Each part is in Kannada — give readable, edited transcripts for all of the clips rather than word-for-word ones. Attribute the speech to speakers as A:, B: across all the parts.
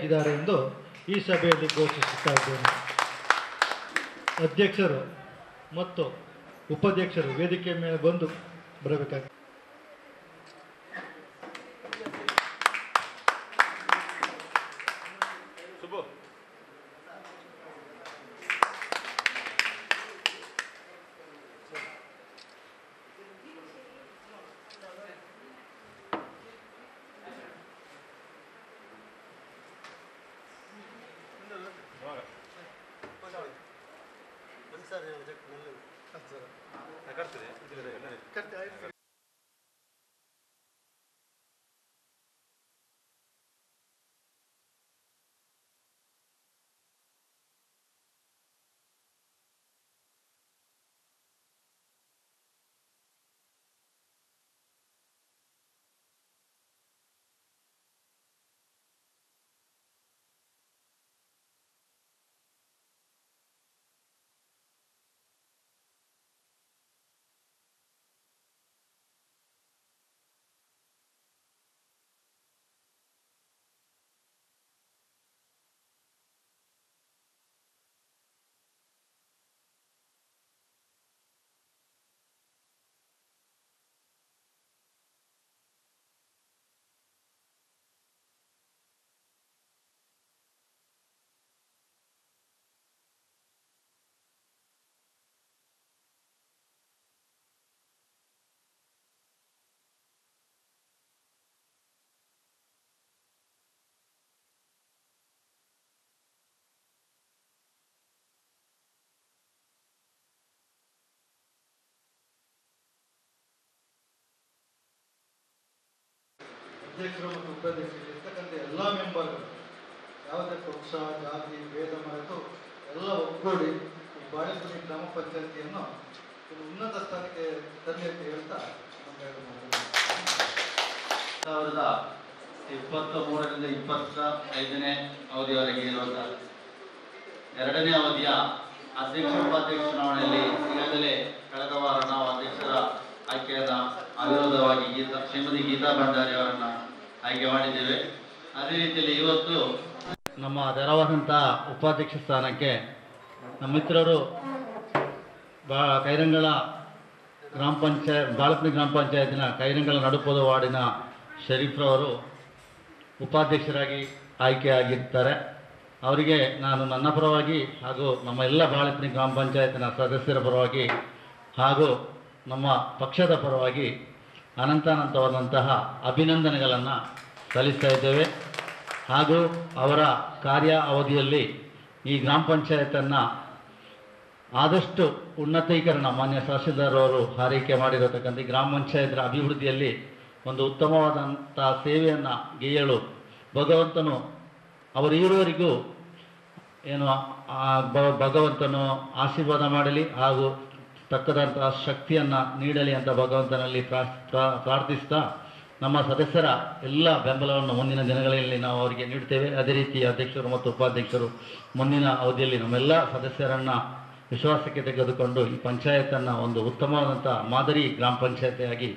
A: ಆಯ್ಕೆಯಾಗಿದ್ದಾರೆ ಎಂದು ಈ ಸಭೆಯಲ್ಲಿ ಘೋಷಿಸುತ್ತಾ ಇದ್ದೇನೆ. ಅಧ್ಯಕ್ಷರು ಮತ್ತು ಉಪಾಧ್ಯಕ್ಷರು ವೇದಿಕೆ ಮೇಲೆ ಬಂದು ಬರಬೇಕಾಗಿದೆ. ಅಧ್ಯಕ್ಷರು ಮತ್ತು ಉಪಾಧ್ಯಕ್ಷರು ಇರ್ತಕ್ಕಂಥ ಎಲ್ಲ ಮೆಂಬರ್ಗಳು ಯಾವುದೇ ಪಕ್ಷ ಜಾತಿ ಭೇದ ಮರೆತು ಎಲ್ಲ ಒಗ್ಗೂಡಿ ಈ ಬಾಳೆಪುರಿ ಗ್ರಾಮ ಪಂಚಾಯತಿಯನ್ನು ಉನ್ನತ ಸ್ಥಾನಕ್ಕೆ ತರಲಿ ಅಂತ ಹೇಳ್ತಾ
B: 2023ರಿಂದ 25ನೇ ಅವಧಿಯವರೆಗೆ ಇರುವಂತಹ ಎರಡನೇ ಅವಧಿಯ ಅಧ್ಯಕ್ಷ ಉಪಾಧ್ಯಕ್ಷ ಚುನಾವಣೆಯಲ್ಲಿ ಈಗಾಗಲೇ ಕಳೆದ ವಾರ ನಾವು ಅಧ್ಯಕ್ಷರ ಆಯ್ಕೆಯಾದ ಅವಿರೋಧವಾಗಿ ಶ್ರೀಮತಿ ಗೀತಾ ಭಂಡಾರಿ ಅವರನ್ನ ಆಯ್ಕೆ ಮಾಡಿದ್ದೇವೆ. ಅದೇ ರೀತಿಯಲ್ಲಿ ಇವತ್ತು ನಮ್ಮ ತೆರವಾದಂತಹ ಉಪಾಧ್ಯಕ್ಷ ಸ್ಥಾನಕ್ಕೆ ನಮ್ಮ ಮಿತ್ರರು ಕೈರಂಗಳ ಗ್ರಾಮ ಪಂಚಾಯತ್ ಬಾಳಪ್ನಿ ಗ್ರಾಮ ಪಂಚಾಯತಿನ ಕೈರಂಗಳ ನಡುಪದ ವಾರ್ಡಿನ ಶರೀಫ್ರವರು ಉಪಾಧ್ಯಕ್ಷರಾಗಿ ಆಯ್ಕೆಯಾಗಿರ್ತಾರೆ. ಅವರಿಗೆ ನಾನು ನನ್ನ ಪರವಾಗಿ ಹಾಗೂ ನಮ್ಮ ಎಲ್ಲ ಬಾಳಪ್ನಿ ಗ್ರಾಮ ಪಂಚಾಯತಿನ ಸದಸ್ಯರ ಪರವಾಗಿ ಹಾಗೂ ನಮ್ಮ ಪಕ್ಷದ ಪರವಾಗಿ ಅನಂತಾನಂತವಾದಂತಹ ಅಭಿನಂದನೆಗಳನ್ನು ಸಲ್ಲಿಸ್ತಾ ಇದ್ದೇವೆ. ಹಾಗೂ ಅವರ ಕಾರ್ಯ ಅವಧಿಯಲ್ಲಿ ಈ ಗ್ರಾಮ ಪಂಚಾಯತನ್ನು ಆದಷ್ಟು ಉನ್ನತೀಕರಣ ಮಾನ್ಯ ತಹಶೀಲ್ದಾರ್ ಅವರು ಆರೈಕೆ ಮಾಡಿರತಕ್ಕಂಥ ಗ್ರಾಮ ಪಂಚಾಯತ್ತರ ಅಭಿವೃದ್ಧಿಯಲ್ಲಿ ಒಂದು ಉತ್ತಮವಾದಂಥ ಸೇವೆಯನ್ನು ಗೈಯಲು ಭಗವಂತನು ಅವರು ಇರುವವರೆಗೂ ಏನು ಭಗವಂತನು ಆಶೀರ್ವಾದ ಮಾಡಲಿ ಹಾಗೂ ತಕ್ಕದಂತಹ ಶಕ್ತಿಯನ್ನು ನೀಡಲಿ ಅಂತ ಭಗವಂತನಲ್ಲಿ ಪ್ರಾರ್ಥಿಸ್ತಾ ನಮ್ಮ ಸದಸ್ಯರ ಎಲ್ಲ ಬೆಂಬಲವನ್ನು ಮುಂದಿನ ದಿನಗಳಲ್ಲಿ ನಾವು ಅವರಿಗೆ ನೀಡ್ತೇವೆ. ಅದೇ ರೀತಿ ಅಧ್ಯಕ್ಷರು ಮತ್ತು ಉಪಾಧ್ಯಕ್ಷರು ಮುಂದಿನ ಅವಧಿಯಲ್ಲಿ ನಮ್ಮೆಲ್ಲ ಸದಸ್ಯರನ್ನು ವಿಶ್ವಾಸಕ್ಕೆ ತೆಗೆದುಕೊಂಡು ಈ ಪಂಚಾಯತನ್ನು ಒಂದು ಉತ್ತಮವಾದಂಥ ಮಾದರಿ ಗ್ರಾಮ ಪಂಚಾಯತಿಯಾಗಿ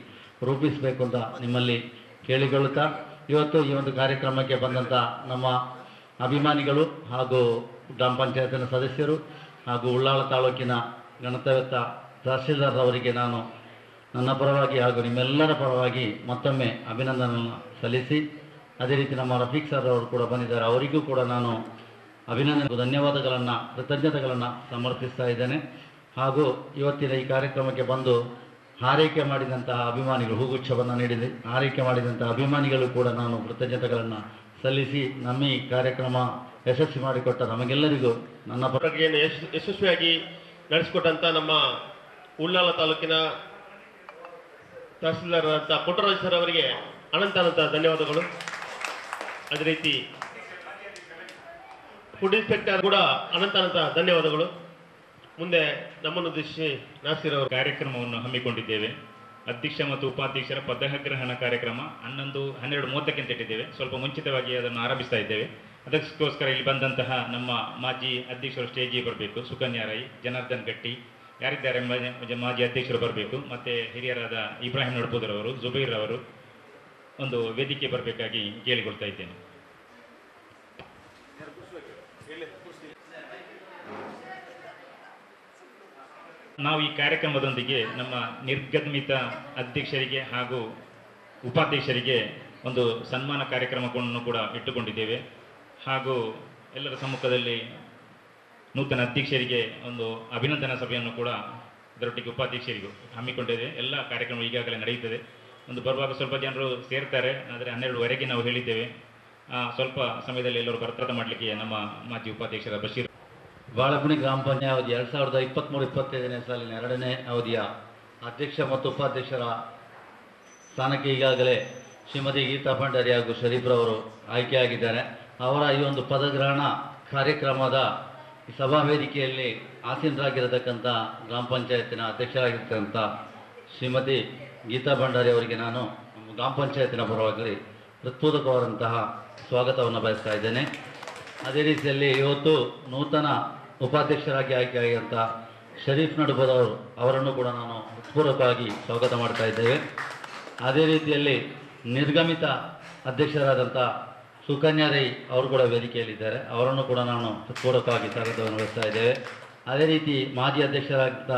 B: ರೂಪಿಸಬೇಕು ಅಂತ ನಿಮ್ಮಲ್ಲಿ ಕೇಳಿಕೊಳ್ಳುತ್ತಾ ಇವತ್ತು ಈ ಒಂದು ಕಾರ್ಯಕ್ರಮಕ್ಕೆ ಬಂದಂಥ ನಮ್ಮ ಅಭಿಮಾನಿಗಳು ಹಾಗೂ ಗ್ರಾಮ ಪಂಚಾಯತಿನ ಸದಸ್ಯರು ಹಾಗೂ ಉಳ್ಳಾಳ ತಾಲೂಕಿನ ಗಣತವ್ಯತ ತಹಶೀಲ್ದಾರ್ ಅವರಿಗೆ ನಾನು ನನ್ನ ಪರವಾಗಿ ಹಾಗೂ ನಿಮ್ಮೆಲ್ಲರ ಪರವಾಗಿ ಮತ್ತೊಮ್ಮೆ ಅಭಿನಂದನೆಯನ್ನು ಸಲ್ಲಿಸಿ ಅದೇ ರೀತಿ ನಮ್ಮ ರಫೀಕ್ ಸರ್ ಅವರು ಕೂಡ ಬಂದಿದ್ದಾರೆ, ಅವರಿಗೂ ಕೂಡ ನಾನು ಧನ್ಯವಾದಗಳನ್ನು ಕೃತಜ್ಞತೆಗಳನ್ನು ಸಮರ್ಪಿಸ್ತಾ ಇದ್ದೇನೆ. ಹಾಗೂ ಇವತ್ತಿನ ಈ ಕಾರ್ಯಕ್ರಮಕ್ಕೆ ಬಂದು ಆರೈಕೆ ಮಾಡಿದಂತಹ ಅಭಿಮಾನಿಗಳು ಹೂಗುಚ್ಛವನ್ನು ನೀಡಿದೆ ಆರೈಕೆ ಮಾಡಿದಂತಹ ಅಭಿಮಾನಿಗಳು ಕೂಡ ನಾನು ಕೃತಜ್ಞತೆಗಳನ್ನು ಸಲ್ಲಿಸಿ ನಮ್ಮ ಈ ಕಾರ್ಯಕ್ರಮ ಯಶಸ್ವಿ ಮಾಡಿಕೊಟ್ಟ ನಮಗೆಲ್ಲರಿಗೂ ನನ್ನ
C: ಪ್ರಕ್ರಿಯೆಯನ್ನು ಯಶಸ್ವಿಯಾಗಿ ನಡೆಸಿಕೊಟ್ಟಂಥ ನಮ್ಮ ಉಳ್ಳಾಲ ತಾಲೂಕಿನ ತಹಸೀಲ್ದಾರ್ ಅಂತ ಪುಟ್ಟರಾಜ್ ಸರ್ ಅವರಿಗೆ ಅನಂತ ಧನ್ಯವಾದಗಳು. ಅದೇ ರೀತಿ ಫುಡ್ ಇನ್ಸ್ಪೆಕ್ಟರ್ ಕೂಡ ಅನಂತ ಧನ್ಯವಾದಗಳು. ಮುಂದೆ ನಮ್ಮನ್ನು ಉದ್ದೇಶಿಸಿ ನಾಸಿರ್ ಅವರು
D: ಕಾರ್ಯಕ್ರಮವನ್ನು ಹಮ್ಮಿಕೊಂಡಿದ್ದೇವೆ. ಅಧ್ಯಕ್ಷ ಮತ್ತು ಉಪಾಧ್ಯಕ್ಷರ ಪದಗ್ರಹಣ ಕಾರ್ಯಕ್ರಮ 12:30 ಅಂತ ಇಟ್ಟಿದ್ದೇವೆ. ಸ್ವಲ್ಪ ಮುಂಚಿತವಾಗಿ ಅದನ್ನು ಆರಂಭಿಸ್ತಾ ಇದ್ದೇವೆ. ಅದಕ್ಕೋಸ್ಕರ ಇಲ್ಲಿ ಬಂದಂತಹ ನಮ್ಮ ಮಾಜಿ ಅಧ್ಯಕ್ಷರು ಸ್ಟೇಜಿಗೆ ಬರಬೇಕು. ಸುಕನ್ಯಾ ರೈ, ಜನಾರ್ದನ್ ಗಟ್ಟಿ ಯಾರಿದ್ದಾರೆ ಮಾಜಿ ಅಧ್ಯಕ್ಷರು ಬರಬೇಕು. ಮತ್ತು ಹಿರಿಯರಾದ ಇಬ್ರಾಹಿಂ ನಡ್ಪುದರವರು, ಜುಬೈರ್ ಅವರು ಒಂದು ವೇದಿಕೆ ಬರಬೇಕಾಗಿ ಕೇಳಿಕೊಳ್ತಾ ಇದ್ದೇನೆ. ನಾವು ಈ ಕಾರ್ಯಕ್ರಮದೊಂದಿಗೆ ನಮ್ಮ ನಿರ್ಗಮಿತ ಅಧ್ಯಕ್ಷರಿಗೆ ಹಾಗೂ ಉಪಾಧ್ಯಕ್ಷರಿಗೆ ಒಂದು ಸನ್ಮಾನ ಕಾರ್ಯಕ್ರಮವನ್ನು ಕೂಡ ಇಟ್ಟುಕೊಂಡಿದ್ದೇವೆ. ಹಾಗೂ ಎಲ್ಲರ ಸಮ್ಮುಖದಲ್ಲಿ ನೂತನ ಅಧ್ಯಕ್ಷರಿಗೆ ಒಂದು ಅಭಿನಂದನಾ ಸಭೆಯನ್ನು ಕೂಡ ಇದರೊಟ್ಟಿಗೆ ಉಪಾಧ್ಯಕ್ಷರಿಗೂ ಹಮ್ಮಿಕೊಂಡಿದೆ. ಎಲ್ಲ ಕಾರ್ಯಕ್ರಮ ಈಗಾಗಲೇ ನಡೆಯುತ್ತದೆ. ಒಂದು ಬರುವಾಗ ಸ್ವಲ್ಪ ಜನರು ಸೇರ್ತಾರೆ, ಆದರೆ 12ವರೆಗೆ ನಾವು ಹೇಳಿದ್ದೇವೆ. ಸ್ವಲ್ಪ ಸಮಯದಲ್ಲಿ ಎಲ್ಲರೂ ಬರ್ತಾರ ಮಾಡಲಿಕ್ಕೆ ನಮ್ಮ ಮಾಜಿ ಉಪಾಧ್ಯಕ್ಷರ ಬಶೀರ್.
B: ಬಾಳಗುಣಿ ಗ್ರಾಮ ಪಂಚಾಯತ್ 2023-25ನೇ ಸಾಲಿನ 2ನೇ ಅವಧಿಯ ಅಧ್ಯಕ್ಷ ಮತ್ತು ಉಪಾಧ್ಯಕ್ಷರ ಸ್ಥಾನಕ್ಕೆ ಈಗಾಗಲೇ ಶ್ರೀಮತಿ ಗೀತಾ ಭಂಡಾರಿ ಹಾಗೂ ಶರೀಫ್ರವರು ಆಯ್ಕೆಯಾಗಿದ್ದಾರೆ. ಅವರ ಈ ಒಂದು ಪದಗ್ರಹಣ ಕಾರ್ಯಕ್ರಮದ ಈ ಸಭಾ ವೇದಿಕೆಯಲ್ಲಿ ಆಸೀನರಾಗಿರತಕ್ಕಂಥ ಗ್ರಾಮ ಪಂಚಾಯತಿನ ಅಧ್ಯಕ್ಷರಾಗಿರ್ತಕ್ಕಂಥ ಶ್ರೀಮತಿ ಗೀತಾ ಭಂಡಾರಿ ಅವರಿಗೆ ನಾನು ಗ್ರಾಮ ಪಂಚಾಯತಿನ ಪರವಾಗಿ ಹೃತ್ಪೂರ್ವಕವಾದಂತಹ ಸ್ವಾಗತವನ್ನು ಬಯಸ್ತಾ ಇದ್ದೇನೆ. ಅದೇ ರೀತಿಯಲ್ಲಿ ಇವತ್ತು ನೂತನ ಉಪಾಧ್ಯಕ್ಷರಾಗಿ ಆಯ್ಕೆಯಾಗಿರುವಂಥ ಶರೀಫ್ ನಡುಬದವರು ಅವರನ್ನು ಕೂಡ ನಾನು ಹೃತ್ಪೂರ್ವಕವಾಗಿ ಸ್ವಾಗತ ಮಾಡ್ತಾ ಇದ್ದೇವೆ. ಅದೇ ರೀತಿಯಲ್ಲಿ ನಿರ್ಗಮಿತ ಅಧ್ಯಕ್ಷರಾದಂಥ ಸುಕನ್ಯಾ ರೈ ಅವರು ಕೂಡ ವೇದಿಕೆಯಲ್ಲಿದ್ದಾರೆ. ಅವರನ್ನು ಕೂಡ ನಾನು ಹೃತ್ಪೂರ್ವಕವಾಗಿ ಸ್ವಾಗತವನ್ನು ವಹಿಸ್ತಾ ಇದ್ದೇವೆ. ಅದೇ ರೀತಿ ಮಾಜಿ ಅಧ್ಯಕ್ಷರಾದಂಥ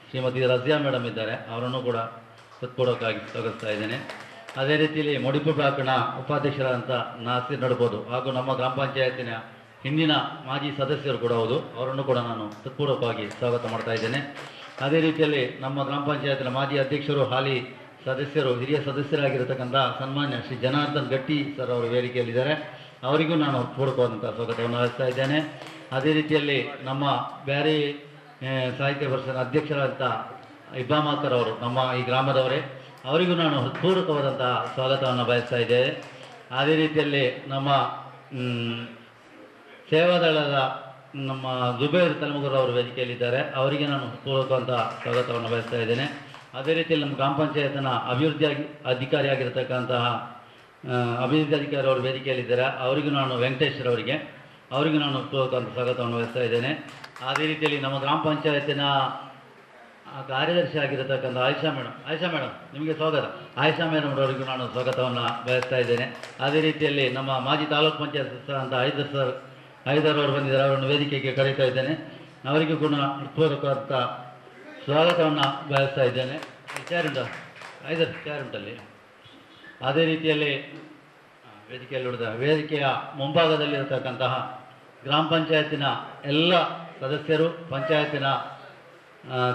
B: ಶ್ರೀಮತಿ ರಜಿಯಾ ಮೇಡಮ್ ಇದ್ದಾರೆ, ಅವರನ್ನು ಕೂಡ ಹೃತ್ಪೂರ್ವಕವಾಗಿ ಸ್ವಾಗತಿಸ್ತಾ ಇದ್ದೇನೆ. ಅದೇ ರೀತಿಯಲ್ಲಿ ಮುಡಿಪು ಬ್ಲಾಕ್ನ ಉಪಾಧ್ಯಕ್ಷರಾದಂಥ ನಾಸೀರ್ ನಡ್ಬೋದು ಹಾಗೂ ನಮ್ಮ ಗ್ರಾಮ ಪಂಚಾಯತಿನ ಹಿಂದಿನ ಮಾಜಿ ಸದಸ್ಯರು ಕೂಡ ಹೌದು, ಅವರನ್ನು ಕೂಡ ನಾನು ಹೃತ್ಪೂರ್ವಕವಾಗಿ ಸ್ವಾಗತ ಮಾಡ್ತಾ ಇದ್ದೇನೆ. ಅದೇ ರೀತಿಯಲ್ಲಿ ನಮ್ಮ ಗ್ರಾಮ ಪಂಚಾಯತಿನ ಮಾಜಿ ಅಧ್ಯಕ್ಷರು ಹಾಲಿ ಸದಸ್ಯರು ಹಿರಿಯ ಸದಸ್ಯರಾಗಿರತಕ್ಕಂಥ ಸನ್ಮಾನ್ಯ ಶ್ರೀ ಜನಾರ್ದನ್ ಗಟ್ಟಿ ಸರ್ ಅವರು ವೇದಿಕೆಯಲ್ಲಿದ್ದಾರೆ. ಅವರಿಗೂ ನಾನು ಹೃತ್ಪೂರ್ವಕವಾದಂಥ ಸ್ವಾಗತವನ್ನು ವಹಿಸ್ತಾ ಇದ್ದೇನೆ. ಅದೇ ರೀತಿಯಲ್ಲಿ ನಮ್ಮ ಬ್ಯಾರಿ ಸಾಹಿತ್ಯ ಪರಿಷತ್ ಅಧ್ಯಕ್ಷರಾದಂಥ ಇಬ್ಬಾಮಾಕರ್ ಅವರು ನಮ್ಮ ಈ ಗ್ರಾಮದವರೇ, ಅವರಿಗೂ ನಾನು ಹೃತ್ಪೂರ್ವಕವಾದಂತಹ ಸ್ವಾಗತವನ್ನು ಬಯಸ್ತಾ ಇದ್ದೇವೆ. ಅದೇ ರೀತಿಯಲ್ಲಿ ನಮ್ಮ ಸೇವಾದಳದ ನಮ್ಮ ಜುಬೇರ್ ತಲೆಮುಗರ್ ಅವರು ವೇದಿಕೆಯಲ್ಲಿದ್ದಾರೆ, ಅವರಿಗೆ ನಾನು ಹೃತ್ಪೂರ್ವಕವಾದಂತಹ ಸ್ವಾಗತವನ್ನು ಬಯಸ್ತಾ ಇದ್ದೇನೆ. ಅದೇ ರೀತಿಯಲ್ಲಿ ನಮ್ಮ ಗ್ರಾಮ ಪಂಚಾಯತ್ನ ಅಭಿವೃದ್ಧಿ ಅಧಿಕಾರಿಯಾಗಿರ್ತಕ್ಕಂತಹ ಅಭಿವೃದ್ಧಿ ಅಧಿಕಾರಿ ಅವರು ವೇದಿಕೆಯಲ್ಲಿದ್ದಾರೆ, ಅವರಿಗೂ ನಾನು ವೆಂಕಟೇಶ್ವರವರಿಗೆ ಅವರಿಗೂ ನಾನು ಹೃತ್ಪೂರ್ವಕವಾದಂಥ ಸ್ವಾಗತವನ್ನು ವಹಿಸ್ತಾ ಇದ್ದೇನೆ. ಅದೇ ರೀತಿಯಲ್ಲಿ ನಮ್ಮ ಗ್ರಾಮ ಪಂಚಾಯತಿನ ಕಾರ್ಯದರ್ಶಿ ಆಗಿರತಕ್ಕಂಥ ಆಯಿಷಾ ಮೇಡಮ್ ನಿಮಗೆ ಸ್ವಾಗತ. ಆಯಿಷಾ ಮೇಡಮ್ ಅವರಿಗೂ ನಾನು ಸ್ವಾಗತವನ್ನು ಬಯಸ್ತಾ ಇದ್ದೇನೆ. ಅದೇ ರೀತಿಯಲ್ಲಿ ನಮ್ಮ ಮಾಜಿ ತಾಲೂಕು ಪಂಚಾಯತ್ ಅಂತ ಹೈದರ್ ಅವರು ಬಂದಿದ್ದಾರೆ, ಅವರನ್ನು ವೇದಿಕೆಗೆ ಕರೀತಾ ಇದ್ದೇನೆ. ಅವರಿಗೂ ಕೂಡ ಹೃತ್ಪೂರ್ವಕವಾದಂಥ ಸ್ವಾಗತವನ್ನು ಬಯಸ್ತಾ ಇದ್ದೇನೆ. ಚೇರ್ ಉಂಟಲ್ಲಿ. ಅದೇ ರೀತಿಯಲ್ಲಿ ವೇದಿಕೆಯ ಮುಂಭಾಗದಲ್ಲಿರತಕ್ಕಂತಹ ಗ್ರಾಮ ಪಂಚಾಯತಿನ ಎಲ್ಲ ಸದಸ್ಯರು, ಪಂಚಾಯತಿನ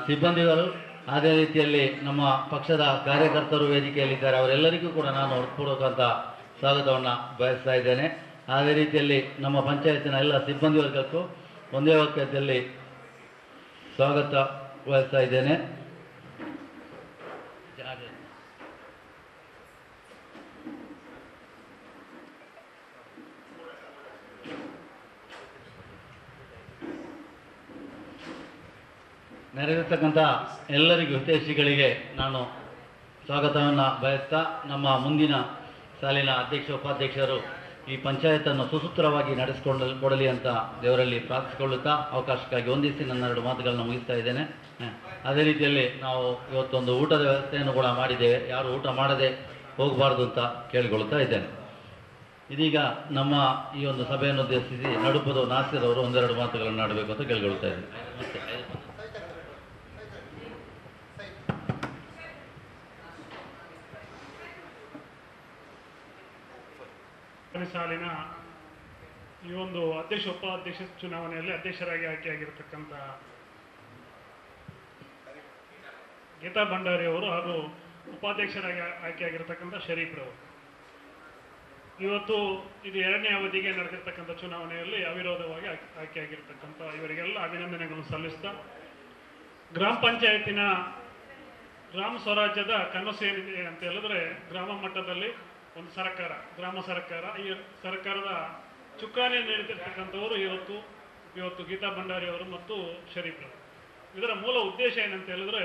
B: ಸಿಬ್ಬಂದಿಗಳು, ಅದೇ ರೀತಿಯಲ್ಲಿ ನಮ್ಮ ಪಕ್ಷದ ಕಾರ್ಯಕರ್ತರು ವೇದಿಕೆಯಲ್ಲಿದ್ದಾರೆ. ಅವರೆಲ್ಲರಿಗೂ ಕೂಡ ನಾನು ಹೃತ್ಪೂರ್ವಕವಾದಂಥ ಸ್ವಾಗತವನ್ನು ಬಯಸ್ತಾ ಇದ್ದೇನೆ. ಅದೇ ರೀತಿಯಲ್ಲಿ ನಮ್ಮ ಪಂಚಾಯತಿನ ಎಲ್ಲ ಸಿಬ್ಬಂದಿ ವರ್ಗಕ್ಕೂ ಒಂದೇ ವಾಕ್ಯದಲ್ಲಿ ಸ್ವಾಗತ ವಹಿಸ್ತಾ ಇದ್ದೇನೆ. ನೆರೆದಿರ್ತಕ್ಕಂಥ ಎಲ್ಲರಿಗೂ ಹಿತೈಷಿಗಳಿಗೆ ನಾನು ಸ್ವಾಗತವನ್ನು ಬಯಸ್ತಾ, ನಮ್ಮ ಮುಂದಿನ ಸಾಲಿನ ಅಧ್ಯಕ್ಷ ಉಪಾಧ್ಯಕ್ಷರು ಈ ಪಂಚಾಯತನ್ನು ಸುಸೂತ್ರವಾಗಿ ನಡೆಸಿಕೊಡಲಿ ಅಂತ ದೇವರಲ್ಲಿ ಪ್ರಾರ್ಥಿಸಿಕೊಳ್ಳುತ್ತಾ ಅವಕಾಶಕ್ಕಾಗಿ ಹೊಂದಿಸಿ ನನ್ನ 2 ಮಾತುಗಳನ್ನು ಮುಗಿಸ್ತಾ ಇದ್ದೇನೆ. ಅದೇ ರೀತಿಯಲ್ಲಿ ನಾವು ಇವತ್ತೊಂದು ಊಟದ ವ್ಯವಸ್ಥೆಯನ್ನು ಕೂಡ ಮಾಡಿದ್ದೇವೆ. ಯಾರು ಊಟ ಮಾಡದೆ ಹೋಗಬಾರ್ದು ಅಂತ ಕೇಳಿಕೊಳ್ಳುತ್ತಾ ಇದ್ದೇನೆ. ಇದೀಗ ನಮ್ಮ ಈ ಒಂದು ಸಭೆಯನ್ನು ಉದ್ದೇಶಿಸಿ ನಡುಪದ ನಾಸೀರ್ ಅವರು 1-2 ಮಾತುಗಳನ್ನು ಆಡಬೇಕು ಅಂತ ಕೇಳಿಕೊಳ್ಳುತ್ತಾ ಇದ್ದೇನೆ.
E: ಸಾಲಿನ ಈ ಒಂದು ಅಧ್ಯಕ್ಷ ಉಪಾಧ್ಯಕ್ಷ ಚುನಾವಣೆಯಲ್ಲಿ ಅಧ್ಯಕ್ಷರಾಗಿ ಆಯ್ಕೆಯಾಗಿರತಕ್ಕಂಥ ಗೀತಾ ಭಂಡಾರಿ ಅವರು ಹಾಗೂ ಉಪಾಧ್ಯಕ್ಷರಾಗಿ ಆಯ್ಕೆಯಾಗಿರತಕ್ಕಂಥ ಶರೀಫ್ರವರು, ಇವತ್ತು ಇದು 2ನೇ ಅವಧಿಗೆ ನಡೆದಿರ್ತಕ್ಕಂಥ ಚುನಾವಣೆಯಲ್ಲಿ ಅವಿರೋಧವಾಗಿ ಆಯ್ಕೆಯಾಗಿರ್ತಕ್ಕಂಥ ಇವರಿಗೆಲ್ಲ ಅಭಿನಂದನೆಗಳನ್ನು ಸಲ್ಲಿಸ್ತಾ, ಗ್ರಾಮ ಪಂಚಾಯತಿನ ಗ್ರಾಮ ಸ್ವರಾಜ್ಯದ ಕನಸು ಏನಿದೆ ಅಂತ ಹೇಳಿದ್ರೆ ಗ್ರಾಮ ಮಟ್ಟದಲ್ಲಿ ಒಂದು ಸರ್ಕಾರ, ಗ್ರಾಮ ಸರ್ಕಾರ. ಈ ಸರ್ಕಾರದ ಚುಕ್ಕಾಣಿ ನೀಡುತ್ತಿರ್ತಕ್ಕಂಥವರು ಇವತ್ತು ಗೀತಾ ಭಂಡಾರಿ ಅವರು ಮತ್ತು ಶರೀಫ್ರವರು. ಇದರ ಮೂಲ ಉದ್ದೇಶ ಏನಂತ ಹೇಳಿದ್ರೆ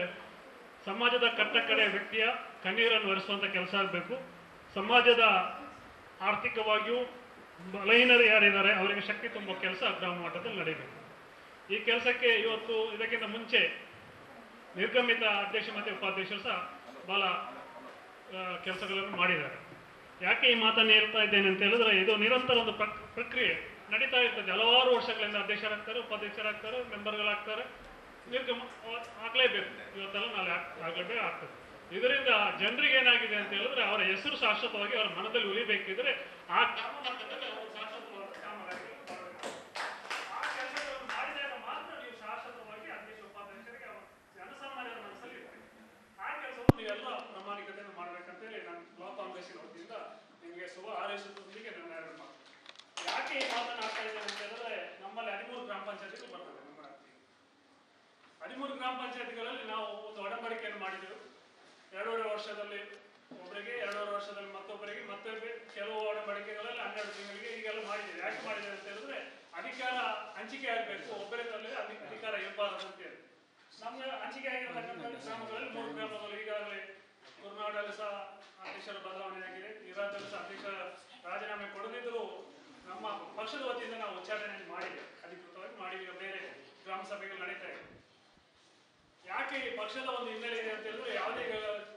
E: ಸಮಾಜದ ಕಟ್ಟಕಡೆ ವ್ಯಕ್ತಿಯ ಕಣ್ಣೀರನ್ನು ಒರೆಸುವಂಥ ಕೆಲಸ ಆಗಬೇಕು. ಸಮಾಜದ ಆರ್ಥಿಕವಾಗಿಯೂ ಬಲಹೀನರು ಯಾರಿದ್ದಾರೆ ಅವರಿಗೆ ಶಕ್ತಿ ತುಂಬುವ ಕೆಲಸ ಗ್ರಾಮ ಮಟ್ಟದಲ್ಲಿ ನಡೆಯಬೇಕು. ಈ ಕೆಲಸಕ್ಕೆ ಇದಕ್ಕಿಂತ ಮುಂಚೆ ನಿರ್ಗಮಿತ ಅಧ್ಯಕ್ಷ ಮತ್ತು ಉಪಾಧ್ಯಕ್ಷರು ಸಹ ಬಹಳ ಕೆಲಸಗಳನ್ನು ಮಾಡಿದ್ದಾರೆ. ಯಾಕೆ ಈ ಮಾತನ್ನು ಹೇಳ್ತಾ ಇದ್ದೇನೆ ಅಂತ ಹೇಳಿದ್ರೆ ಇದು ನಿರಂತರ ಒಂದು ಪ್ರಕ್ರಿಯೆ. ನಡೀತಾ ಇರ್ತದೆ. ಹಲವಾರು ವರ್ಷಗಳಿಂದ ಅಧ್ಯಕ್ಷರಾಗ್ತಾರೆ, ಉಪಾಧ್ಯಕ್ಷರಾಗ್ತಾರೆ, ಮೆಂಬರ್ಗಳಾಗ್ತಾರೆ, ಆಗಲೇಬೇಕು. ಇವತ್ತೆಲ್ಲ ನಾಳೆ ಆಗಲೇಬೇಕು, ಆಗ್ತದೆ. ಇದರಿಂದ ಜನರಿಗೆ ಏನಾಗಿದೆ ಅಂತ ಹೇಳಿದ್ರೆ ಅವರ ಹೆಸರು ಶಾಶ್ವತವಾಗಿ ಅವರ ಮನದಲ್ಲಿ ಉಳಿಬೇಕಿದ್ರೆ ಆ ಕ್ರಮ ಮಟ್ಟದಲ್ಲಿ ಅವರು ಶಾಶ್ವತವಾದ ಕಾಮಗಾರಿ ಆ ಕೆಲಸಗಳನ್ನು ಮಾಡಿದಾಗ ಮಾತ್ರ ನೀವು ಶಾಶ್ವತವಾಗಿ ಅಧ್ಯಕ್ಷ ಉಪಾಧ್ಯಕ್ಷರಿಗೆ ಜನಸಾಮಾನ್ಯರ ಮನಸ್ಸಲ್ಲಿ ಇರ್ತೀವಿ. ಆ ಕೆಲಸವನ್ನು ನೀವೆಲ್ಲ ಪ್ರಾಮಾಣಿಕತೆಯನ್ನು ಮಾಡಬೇಕಂತೇಳಿ ನಾನು ಬ್ಲಾಕ್ ಕಾಂಗ್ರೆಸ್ಸಿನ ವತಿಯಿಂದ ನಿಮಗೆ ಶುಭ ಹಾರೈಸುವುದರೊಂದಿಗೆ ನನ್ನ ಎರಡು ಮಾತು. ಯಾಕೆ ಈ ಮಾತನ್ನು ಆಗ್ತಾ ಇದ್ದೇನೆ ಅಂತ ಹೇಳಿದ್ರೆ ನಮ್ಮಲ್ಲಿ 13 ಗ್ರಾಮ ಪಂಚಾಯತಿಗಳು ಬರ್ತದೆ. ನಮ್ಮ 13 ಗ್ರಾಮ ಪಂಚಾಯತಿಗಳಲ್ಲಿ ನಾವು ಒಂದು ಒಡಂಬಡಿಕೆಯನ್ನು ಮಾಡಿದೆವು. 2.5 ವರ್ಷದಲ್ಲಿ ಒಬ್ಬರಿಗೆ, 2.5 ವರ್ಷದಲ್ಲಿ ಮತ್ತೊಬ್ಬರಿಗೆ, ಮತ್ತೊಬ್ಬ ಕೆಲವು ಒಡಂಬಡಿಕೆಗಳಲ್ಲಿ 12 ತಿಂಗಳಿಗೆ ಹೀಗೆಲ್ಲ ಮಾಡಿದ್ದೇವೆ. ಯಾಕೆ ಮಾಡಿದ್ದೇವೆ ಅಂತ ಹೇಳಿದ್ರೆ ಅಧಿಕಾರ ಹಂಚಿಕೆ ಆಗಬೇಕು, ಒಬ್ಬರೇ ತಲೆ ಅಧಿಕಾರ ಇರಬಾರದು ಅಂತೇಳಿ. ನಮ್ಗೆ ಹಂಚಿಕೆ ಆಗಿರತಕ್ಕಂಥ ಗ್ರಾಮಗಳಲ್ಲಿ 3 ಗ್ರಾಮಗಳು ಈಗಾಗಲೇ ಕುರುನಾಡಲ್ಲಿ ಸಹ ಅಧ್ಯಕ್ಷರ ಬದಲಾವಣೆ ಆಗಿದೆ. ಇರಾದಲ್ಲಿ ಸಹ ಅಧ್ಯಕ್ಷರ ರಾಜೀನಾಮೆ ಕೊಡದಿದ್ದರೂ ನಮ್ಮ ಪಕ್ಷದ ವತಿಯಿಂದ ನಾವು ಉಚ್ಚಾಟನೆ ಮಾಡಿದ್ದೇವೆ, ಅಧಿಕೃತವಾಗಿ ಮಾಡಿ. ಈಗ ಬೇರೆ ಗ್ರಾಮ ಸಭೆಗಳು ನಡೀತಾ ಇದೆ. ಯಾಕೆ ಈ ಪಕ್ಷದ ಒಂದು ಹಿನ್ನೆಲೆ ಇದೆ ಅಂತ ಹೇಳಿದ್ರೆ ಯಾವುದೇ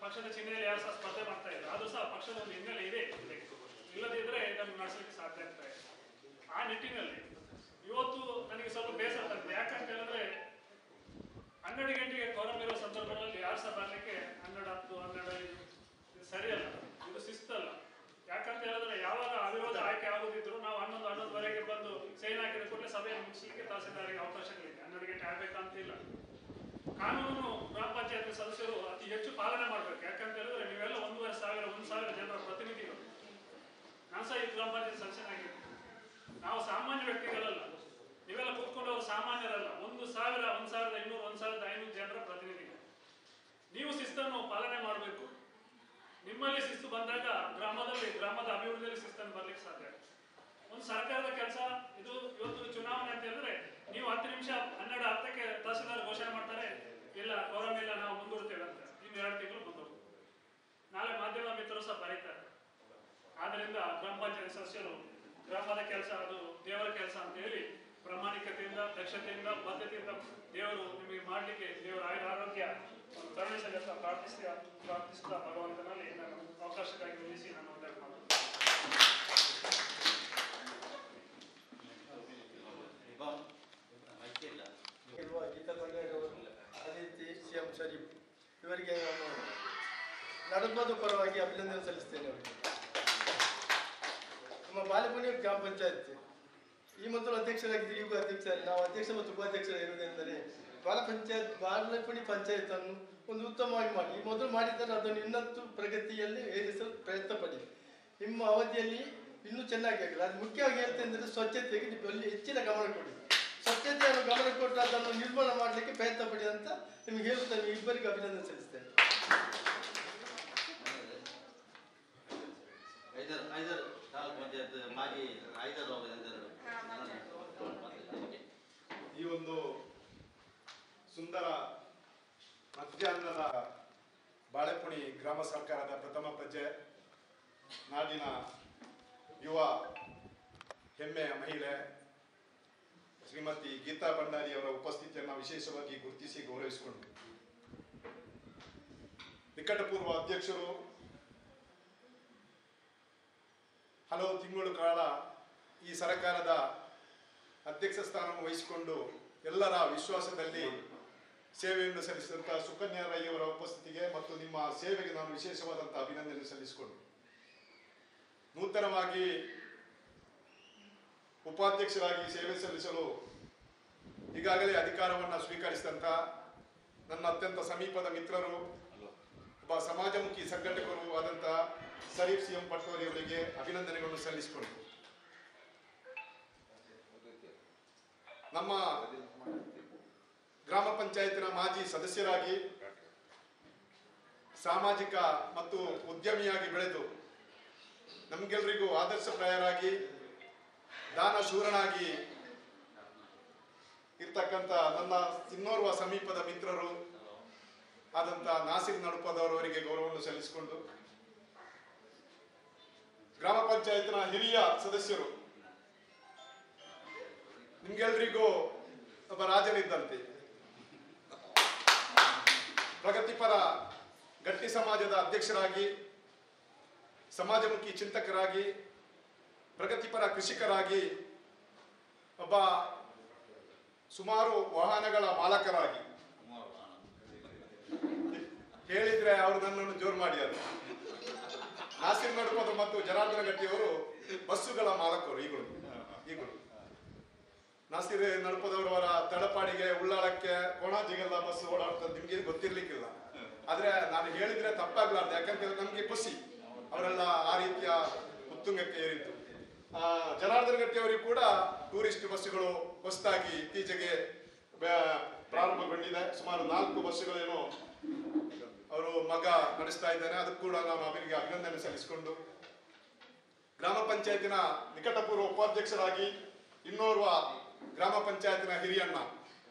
E: ಪಕ್ಷದ ಚಿಹ್ನೆಯಲ್ಲಿ ಯಾರು ಸಹ ಸ್ಪರ್ಧೆ ಮಾಡ್ತಾ ಇಲ್ಲ, ಆದ್ರೂ ಸಹ ಪಕ್ಷದ ಒಂದು ಹಿನ್ನೆಲೆ ಇದೆ. ಇಲ್ಲದಿದ್ರೆ ಇದನ್ನು ನಡೆಸಲಿಕ್ಕೆ ಸಾಧ್ಯ ಆಗ್ತಾ ಇದೆ. ಆ ನಿಟ್ಟಿನಲ್ಲಿ ಇವತ್ತು ನನಗೆ ಸ್ವಲ್ಪ ಬೇಸರ ಆಗ್ತದೆ. ಯಾಕಂತ ಹೇಳಿದ್ರೆ 12 ಗಂಟೆಗೆ ಕೋರಂ ಇರೋ ಸಂದರ್ಭದಲ್ಲಿ ಯಾರು ಸಹ ಬರಲಿಕ್ಕೆ 12:10, 12:15 ಇದು ಸರಿಯಲ್ಲ, ಇದು ಶಿಸ್ತಲ್ಲ. ಯಾಕಂತ ಹೇಳಿದ್ರೆ ಯಾವಾಗ ಅವಿರೋಧ ಆಯ್ಕೆ ಆಗುದಿದ್ರು ನಾವು 11:11ವರೆಗೆ ಬಂದು ಸೈನ್ ಹಾಕಿದ ಕೂಡಲೇ ಸಭೆಯನ್ನು ಮುಗಿಸಲಿಕ್ಕೆ ತಹಸೀಲ್ದಾರಿಗೆ ಅವಕಾಶಗಳಿದೆ. 12 ಗಂಟೆ ಆಗ್ಬೇಕಂತಿಲ್ಲ. ಕಾನೂನು ಗ್ರಾಮ ಪಂಚಾಯತ್ ಸದಸ್ಯರು ಅತಿ ಹೆಚ್ಚು ಪಾಲನೆ ಮಾಡಬೇಕು. ಯಾಕಂತ ಹೇಳಿದ್ರೆ ನೀವೆಲ್ಲ 1,500 ಜನರ ಪ್ರತಿನಿಧಿಗಳು. ನಾನು ಸಹ ಈ ಗ್ರಾಮ ಪಂಚಾಯತ್ ಸದಸ್ಯನಾಗಿದ್ದೀನಿ. ನಾವು ಸಾಮಾನ್ಯ ವ್ಯಕ್ತಿಗಳಲ್ಲ, ನೀವೆಲ್ಲ ಕೂತ್ಕೊಂಡವರು ಸಾಮಾನ್ಯರಲ್ಲ. 1,000, 1,200, 1,500 ಜನರ ಪ್ರತಿನಿಧಿಗಳು. ನೀವು ಶಿಸ್ತನ್ನು ಪಾಲನೆ ಮಾಡಬೇಕು. ನಿಮ್ಮಲ್ಲಿ ಶಿಸ್ತು ಬಂದಾಗ ಗ್ರಾಮದ ಅಭಿವೃದ್ಧಿಯಲ್ಲಿ ಶಿಸ್ತನ್ನು ಬರ್ಲಿಕ್ಕೆ ಸಾಧ್ಯ. ಒಂದು ಸರ್ಕಾರದ ಕೆಲಸ ಇದು. ಇವತ್ತು ಚುನಾವಣೆ ಅಂತ ಹೇಳಿದ್ರೆ ನೀವು 10 ನಿಮಿಷ 12:10ಕ್ಕೆ ತಹಸೀಲ್ದಾರ್ ಘೋಷಣೆ ಮಾಡ್ತಾರೆ, ಇಲ್ಲ ಕೋರಂ ಇಲ್ಲ, ನಾವು ಮುಂದೂಡ್ತೇವೆ ಅಂತ. ಇನ್ನು 2 ತಿಂಗಳು ಮುಂದೂಡ್ತೇವೆ. ನಾಳೆ ಮಾಧ್ಯಮ ಮಿತ್ರರು ಸಹ ಬರೀತಾರೆ. ಆದ್ರಿಂದ ಗ್ರಾಮ ಪಂಚಾಯತ್ ಸದಸ್ಯರು ಗ್ರಾಮದ ಕೆಲಸ ಅದು ದೇವರ ಕೆಲಸ ಅಂತ ಹೇಳಿ ಪ್ರಾಮಾಣಿಕತೆಯಿಂದ, ದಕ್ಷತೆಯಿಂದ, ಬದ್ಧತೆಯಿಂದ ದೇವರು ನಿಮಗೆ ಮಾಡಲಿಕ್ಕೆ ದೇವರ ಆರೋಗ್ಯ ಕರುಣಿಸಲಿ ಅಂತ ಪ್ರಾರ್ಥಿಸಿದ ಭಗವಂತನಲ್ಲಿ ನಾನು ಅವಕಾಶಕ್ಕಾಗಿ ನಿಲ್ಲಿಸಿ ನಾನು ಒಂದೆರಡು ಮಾತು.
F: ಗೀತಾ ಬಂಡಾರಿ ಅವರು, ಅದೇ ರೀತಿ CM ಶರೀಫ್ ಇವರಿಗೆ ನಾನು ನಡದ್ಮದ ಪರವಾಗಿ ಅಭಿನಂದನೆ ಸಲ್ಲಿಸ್ತೇನೆ. ಅವರಿಗೆ ನಮ್ಮ ಬಾಲೆಪುಣಿ ಗ್ರಾಮ ಪಂಚಾಯತ್ ಈ ಮೊದಲು ಅಧ್ಯಕ್ಷರಾಗಿದ್ದರೆ ಈಗ ಅಧ್ಯಕ್ಷರಾಗಿ ನಾವು ಅಧ್ಯಕ್ಷ ಮತ್ತು ಉಪಾಧ್ಯಕ್ಷರಾಗಿರುವುದೆಂದರೆ ಬಾಲೆಪುಣಿ ಪಂಚಾಯತ್ ಅನ್ನು ಒಂದು ಉತ್ತಮವಾಗಿ ಮಾಡಿ ಈ ಮೊದಲು ಮಾಡಿದ್ದರೆ ಅದನ್ನು ಇನ್ನಷ್ಟು ಪ್ರಗತಿಯಲ್ಲಿ ಏರಿಸಲು ಪ್ರಯತ್ನ ಪಡಿ. ನಿಮ್ಮ ಅವಧಿಯಲ್ಲಿ ಇನ್ನೂ ಚೆನ್ನಾಗಿ ಆಗಲ್ಲ. ಅದು ಮುಖ್ಯವಾಗಿ ಹೇಳ್ತೇನೆಂದರೆ ಸ್ವಚ್ಛತೆಗೆ ಅಲ್ಲಿ ಹೆಚ್ಚಿನ ಗಮನ ಕೊಡಿ. ಸ್ವಚ್ಛತೆಯನ್ನು ಗಮನ ಕೊಟ್ಟು ಅದನ್ನು ನಿರ್ಮಾಣ ಮಾಡಲಿಕ್ಕೆ ಪ್ರಯತ್ನ ಪಡಿ ಅಂತ ನಿಮಗೆ ಹೇಳ್ತೇನೆ. ಇಬ್ಬರಿಗೂ ಅಭಿನಂದನೆ ಸಲ್ಲಿಸ್ತೇನೆ.
G: ಈ ಒಂದು ಸುಂದರ ಮಧ್ಯಾಹ್ನದ ಬಾಳೆಪುಣಿ ಗ್ರಾಮ ಸರ್ಕಾರದ ಪ್ರಥಮ ಪ್ರಜೆ, ನಾಡಿನ ಯುವ ಹೆಮ್ಮೆಯ ಮಹಿಳೆ ಶ್ರೀಮತಿ ಗೀತಾ ಭಂಡಾರಿ ಅವರ ಉಪಸ್ಥಿತಿಯನ್ನು ವಿಶೇಷವಾಗಿ ಗುರುತಿಸಿ ಗೌರವಿಸಿಕೊಂಡು, ನಿಕಟಪೂರ್ವ ಅಧ್ಯಕ್ಷರು ಹಲವು ತಿಂಗಳು ಕಾಲ ಈ ಸರ್ಕಾರದ ಅಧ್ಯಕ್ಷ ಸ್ಥಾನವನ್ನು ವಹಿಸಿಕೊಂಡು ಎಲ್ಲರ ವಿಶ್ವಾಸದಲ್ಲಿ ಸೇವೆಯನ್ನು ಸಲ್ಲಿಸಿದಂತಹ ಸುಕನ್ಯಾ ರೈ ಅವರ ಉಪಸ್ಥಿತಿಗೆ ಮತ್ತು ನಿಮ್ಮ ಸೇವೆಗೆ ನಾನು ವಿಶೇಷವಾದಂತಹ ಅಭಿನಂದನೆ ಸಲ್ಲಿಸಿಕೊಂಡು, ನೂತನವಾಗಿ ಉಪಾಧ್ಯಕ್ಷರಾಗಿ ಸೇವೆ ಸಲ್ಲಿಸಲು ಈಗಾಗಲೇ ಅಧಿಕಾರವನ್ನು ಸ್ವೀಕರಿಸಿದಂಥ ನನ್ನ ಅತ್ಯಂತ ಸಮೀಪದ ಮಿತ್ರರು, ಒಬ್ಬ ಸಮಾಜಮುಖಿ ಸಂಘಟಕರು ಆದಂತಹ ಶರೀಫ್ CM ಪಟೋರಿ ಅವರಿಗೆ ಅಭಿನಂದನೆಗಳನ್ನು ಸಲ್ಲಿಸಿಕೊಂಡು, ನಮ್ಮ ಗ್ರಾಮ ಪಂಚಾಯತಿನ ಮಾಜಿ ಸದಸ್ಯರಾಗಿ ಸಾಮಾಜಿಕ ಮತ್ತು ಉದ್ಯಮಿಯಾಗಿ ಬೆಳೆದು ನಮಗೆಲ್ಲರಿಗೂ ಆದರ್ಶಪ್ರಾಯರಾಗಿ ದಾನಶೂರನಾಗಿ ಇರ್ತಕ್ಕಂಥ ನನ್ನ ಇನ್ನೋರ್ವ ಸಮೀಪದ ಮಿತ್ರರು ಆದಂಥ ನಾಸಿರ್ ನಡುಪದವರವರಿಗೆ ಗೌರವವನ್ನು ಸಲ್ಲಿಸಿಕೊಂಡು, ಗ್ರಾಮ ಪಂಚಾಯತ್ನ ಹಿರಿಯ ಸದಸ್ಯರು, ನಿಮ್ಗೆಲ್ರಿಗೂ ಒಬ್ಬ ರಾಜನಿದ್ದಂತೆ, ಪ್ರಗತಿಪರ ಗಟ್ಟಿ ಸಮಾಜದ ಅಧ್ಯಕ್ಷರಾಗಿ, ಸಮಾಜಮುಖಿ ಚಿಂತಕರಾಗಿ, ಪ್ರಗತಿಪರ ಕೃಷಿಕರಾಗಿ ಒಬ್ಬ ಸುಮಾರು ವಾಹನಗಳ ಮಾಲಕರಾಗಿ ಹೇಳಿದ್ರೆ ಅವರು ನನ್ನನ್ನು ಜೋರು ಮಾಡಿದರು. ನಾಸಿರ್ ನಡುಪದ ಮತ್ತು ಜನಾರ್ದನ ಗಟ್ಟಿಯವರು ಬಸ್ಸುಗಳ ಮಾಲಕರು ಈಗಲೂ. ನಾಸಿರ್ ನಡುಪದವರವರ ತಡಪಾಡಿಗೆ ಉಳ್ಳಾಳಕ್ಕೆ ಕೋಣಾಜಿಗೆಲ್ಲ ಬಸ್ ಓಡಾಡ್ತದೆ ನಿಮ್ಗೆ ಗೊತ್ತಿರ್ಲಿಕ್ಕಿಲ್ಲ. ಆದ್ರೆ ನಾನು ಹೇಳಿದ್ರೆ ತಪ್ಪಾಗ್ಲಾರ್ದು, ಯಾಕಂತೇಳಿ ನಮ್ಗೆ ಖುಷಿ ಅವರೆಲ್ಲ ಆ ರೀತಿಯ ಉತ್ತುಂಗಕ್ಕೆ ಏರಿತ್ತು. ಜನಾರ್ದನ ಗಟ್ಟಿಯವರಿಗೂ ಕೂಡ ಟೂರಿಸ್ಟ್ ಬಸ್ಸುಗಳು ಹೊಸದಾಗಿ ಇತ್ತೀಚೆಗೆ ಪ್ರಾರಂಭಗೊಂಡಿದೆ. ಸುಮಾರು 4 ಬಸ್ಸುಗಳೇನೋ ಅವರು ಮಗ ನಡೆಸ್ತಾ ಇದ್ದಾನೆ. ಅದಕ್ಕೂ ಕೂಡ ನಾನು ಅವರಿಗೆ ಅಭಿನಂದನೆ ಸಲ್ಲಿಸಿಕೊಂಡು ಗ್ರಾಮ ಪಂಚಾಯತಿನ ನಿಕಟಪೂರ್ವ ಉಪಾಧ್ಯಕ್ಷರಾಗಿ ಇನ್ನೋರ್ವ ಗ್ರಾಮ ಪಂಚಾಯತಿನ ಹಿರಿಯಣ್ಣ